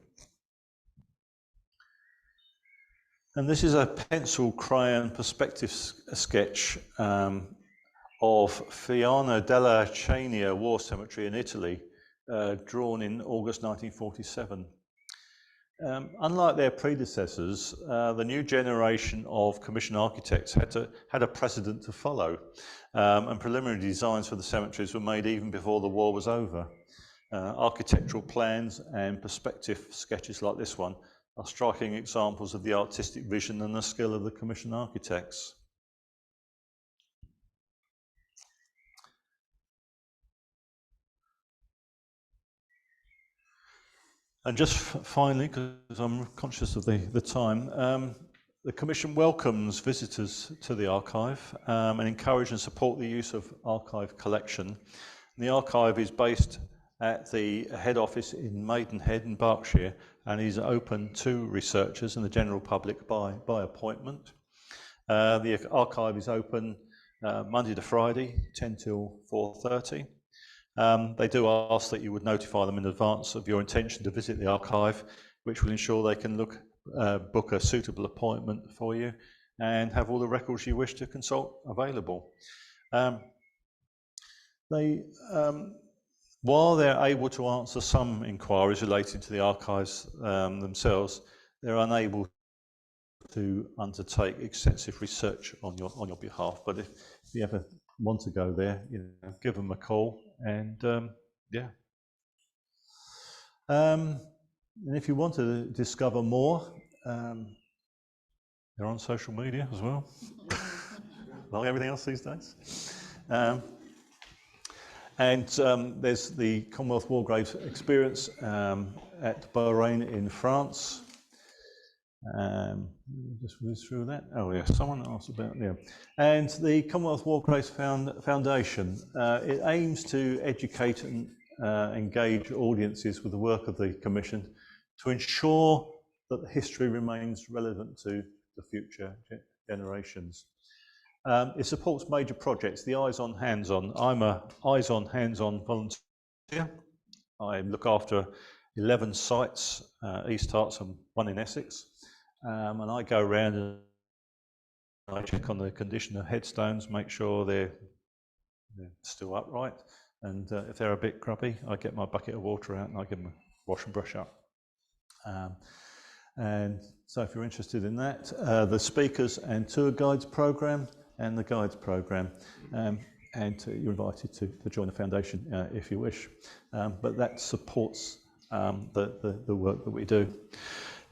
And this is a pencil crayon perspective sketch of Fiano della Chania War Cemetery in Italy, drawn in August 1947. Unlike their predecessors, the new generation of commissioned architects had a precedent to follow, and preliminary designs for the cemeteries were made even before the war was over. Architectural plans and perspective sketches like this one are striking examples of the artistic vision and the skill of the commissioned architects. And just finally, because I'm conscious of the time, the Commission welcomes visitors to the archive and encourage and support the use of archive collection. The archive is based at the head office in Maidenhead in Berkshire and is open to researchers and the general public by appointment. The archive is open Monday to Friday, 10 till 4:30. They do ask that you would notify them in advance of your intention to visit the archive, which will ensure they can book a suitable appointment for you and have all the records you wish to consult available. While they're able to answer some inquiries relating to the archives themselves, they're unable to undertake extensive research on your behalf. But if you ever want to go there, give them a call, and yeah. And if you want to discover more, they're on social media as well, like everything else these days. And there's the Commonwealth War Graves Experience at Bahrain in France. Just whiz through that. Oh yeah, someone asked about and the Commonwealth War Graves Foundation. It aims to educate and engage audiences with the work of the Commission to ensure that the history remains relevant to the future generations. It supports major projects. The Eyes on Hands On. I'm a Eyes on Hands On volunteer. I look after 11 sites, East Herts and one in Essex. And I go around and I check on the condition of headstones, make sure they're still upright, and if they're a bit grubby, I get my bucket of water out and I give them a wash and brush up. And so if you're interested in that, the speakers and tour guides program and the guides program, and you're invited to join the foundation if you wish. But that supports the work that we do.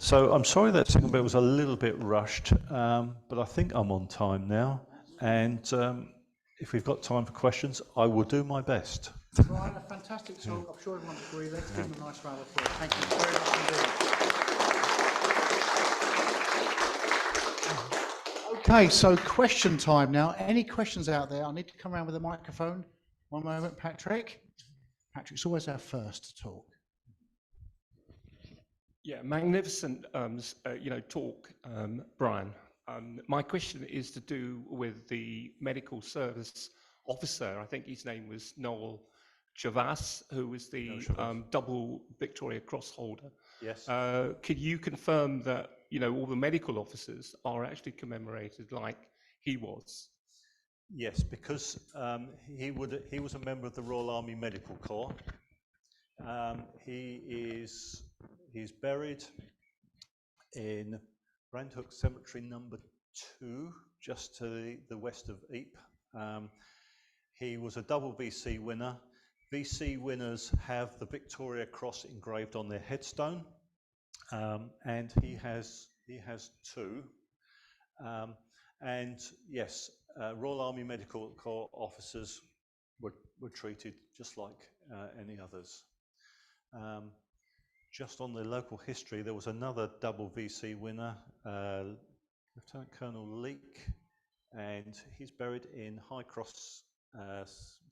So I'm sorry that second bit was a little bit rushed, but I think I'm on time now. And if we've got time for questions, I will do my best. Brian, a fantastic talk. I'm sure everyone will agree. Let's give them a nice round of applause. Thank you very much indeed. Okay, so question time now. Any questions out there? I need to come around with a microphone. One moment, Patrick. Patrick's always our first to talk. Yeah, magnificent, talk, Brian. My question is to do with the medical service officer. I think his name was Noel Chavas, who was the double Victoria Cross holder. Yes. Could you confirm that all the medical officers are actually commemorated like he was? Yes, because he was a member of the Royal Army Medical Corps. He's buried in Brandhook Cemetery number 2, just to the west of Ypres. He was a double VC winner. VC winners have the Victoria Cross engraved on their headstone, and he has 2. And yes, Royal Army Medical Corps officers were treated just like any others. Just on the local history, there was another double VC winner, Lieutenant Colonel Leake, and he's buried in High Cross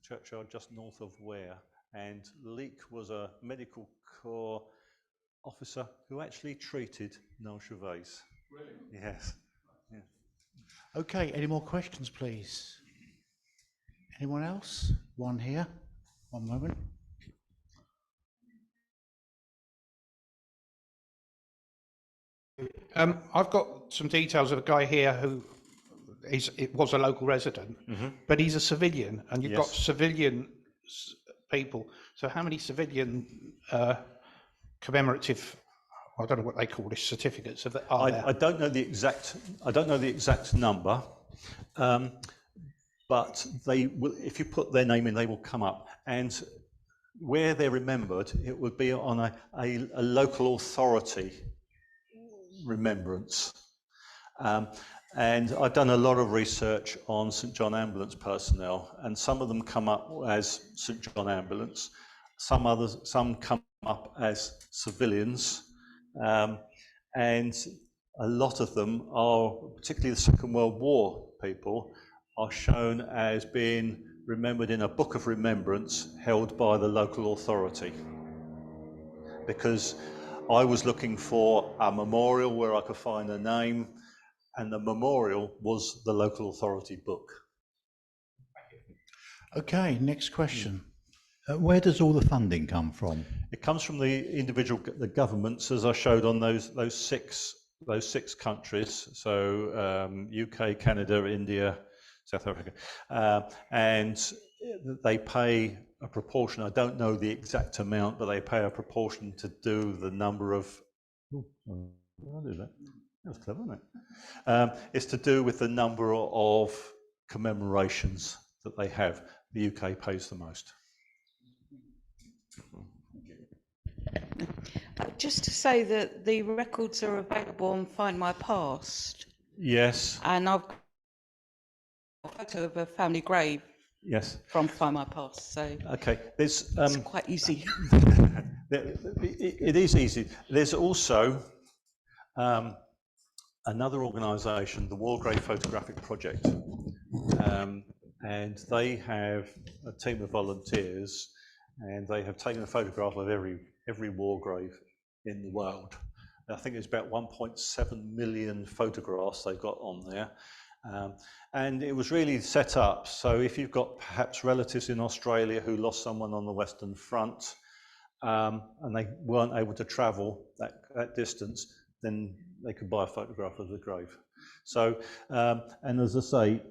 churchyard just north of Ware. And Leake was a medical corps officer who actually treated Noel Gervais. Really? Yes. Yeah. Okay, any more questions, please? Anyone else? One here. One moment. I've got some details of a guy here who was a local resident, but he's a civilian, and you've got civilian people. So how many civilian commemorative, I don't know what they call this, certificates are there? I don't know the exact number, but they will, if you put their name in, they will come up. And where they're remembered, it would be on a local authority remembrance. And I've done a lot of research on St John Ambulance personnel, and some of them come up as St John Ambulance, some come up as civilians, and a lot of them are, particularly the Second World War people, are shown as being remembered in a book of remembrance held by the local authority. Because I was looking for a memorial where I could find a name, and the memorial was the local authority book. Okay, next question. Where does all the funding come from? It comes from the governments, as I showed on those six countries. So UK, Canada, India, South Africa, and they pay a proportion. I don't know the exact amount, but they pay a proportion to do the number of. I'll do that. That was clever, wasn't it? It's to do with the number of commemorations that they have. The UK pays the most. Just to say that the records are available on Find My Past. Yes. And I've got a photo of a family grave. Yes. From Find My Past. So okay, there's it's quite easy. it is easy. There's also another organisation, the Wargrave Photographic Project, and they have a team of volunteers, and they have taken a photograph of every war grave in the world. I think it's about 1.7 million photographs they've got on there. And it was really set up so if you've got perhaps relatives in Australia who lost someone on the Western Front, and they weren't able to travel that distance, then they could buy a photograph of the grave. So, and as I say,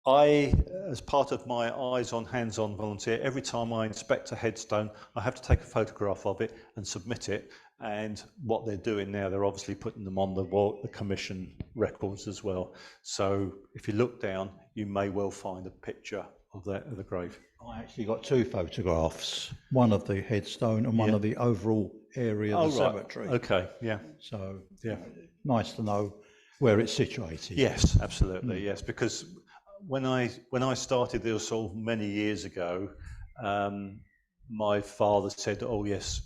I, as part of my Eyes on, Hands on volunteer, every time I inspect a headstone, I have to take a photograph of it and submit it. And what they're doing now, they're obviously putting them on the commission records as well. So if you look down, you may well find a picture of the grave. I actually got two photographs, one of the headstone and one of the overall area of the cemetery. Okay, yeah. So yeah, nice to know where it's situated. Yes, absolutely, yes, because when I started this all many years ago, my father said, "Oh yes,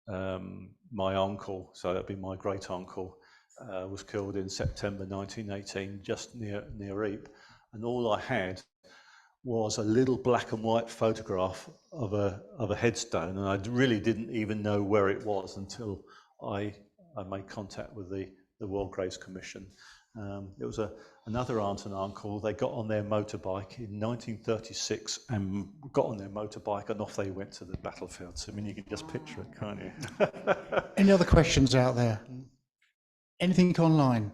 my uncle, so that'd be my great uncle, was killed in September 1918, just near Ypres, and all I had was a little black and white photograph of a headstone, and I really didn't even know where it was until I made contact with the World Graves Commission." It was another aunt and uncle. They got on their motorbike in 1936 and got on their motorbike and off they went to the battlefield. So, I mean, you can just picture it, can't you? Any other questions out there? Anything online?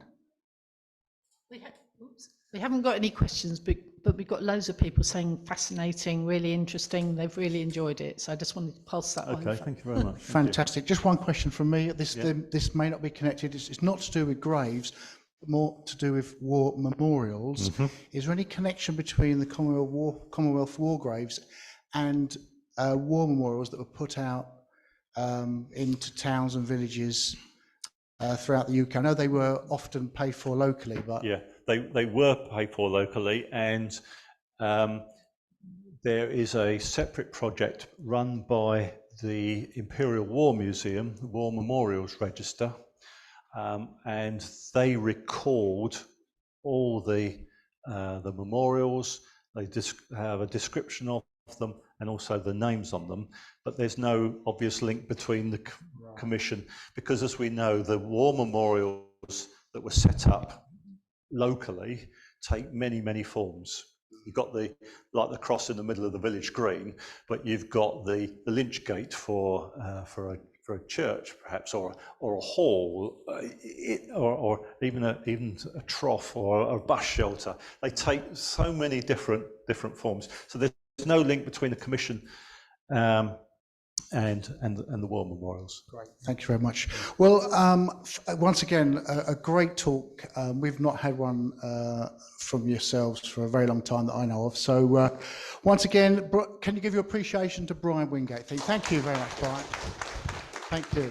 We haven't got any questions, but we've got loads of people saying fascinating, really interesting. They've really enjoyed it. So I just wanted to pass that on. Okay, thank you very much. Fantastic. Just one question from me. This may not be connected. It's not to do with graves, but more to do with war memorials. Is there any connection between the Commonwealth war graves and war memorials that were put out into towns and villages throughout the UK? I know they were often paid for locally, but yeah, they were paid for locally, and there is a separate project run by the Imperial War Museum, the War Memorials Register, and they record all the memorials. They have a description of them, and also the names on them, but there's no obvious link between the commission, because as we know, the war memorials that were set up locally take many, many forms. You've got the cross in the middle of the village green, but you've got the lynch gate for a church, perhaps, or a hall, or even a trough or a bus shelter. They take so many different forms. So there's no link between the commission and the war memorials. Great, thank you very much. Well, once again, a great talk. We've not had one from yourselves for a very long time that I know of. So once again, can you give your appreciation to Brian Wingate? Thank you very much, Brian. Thank you.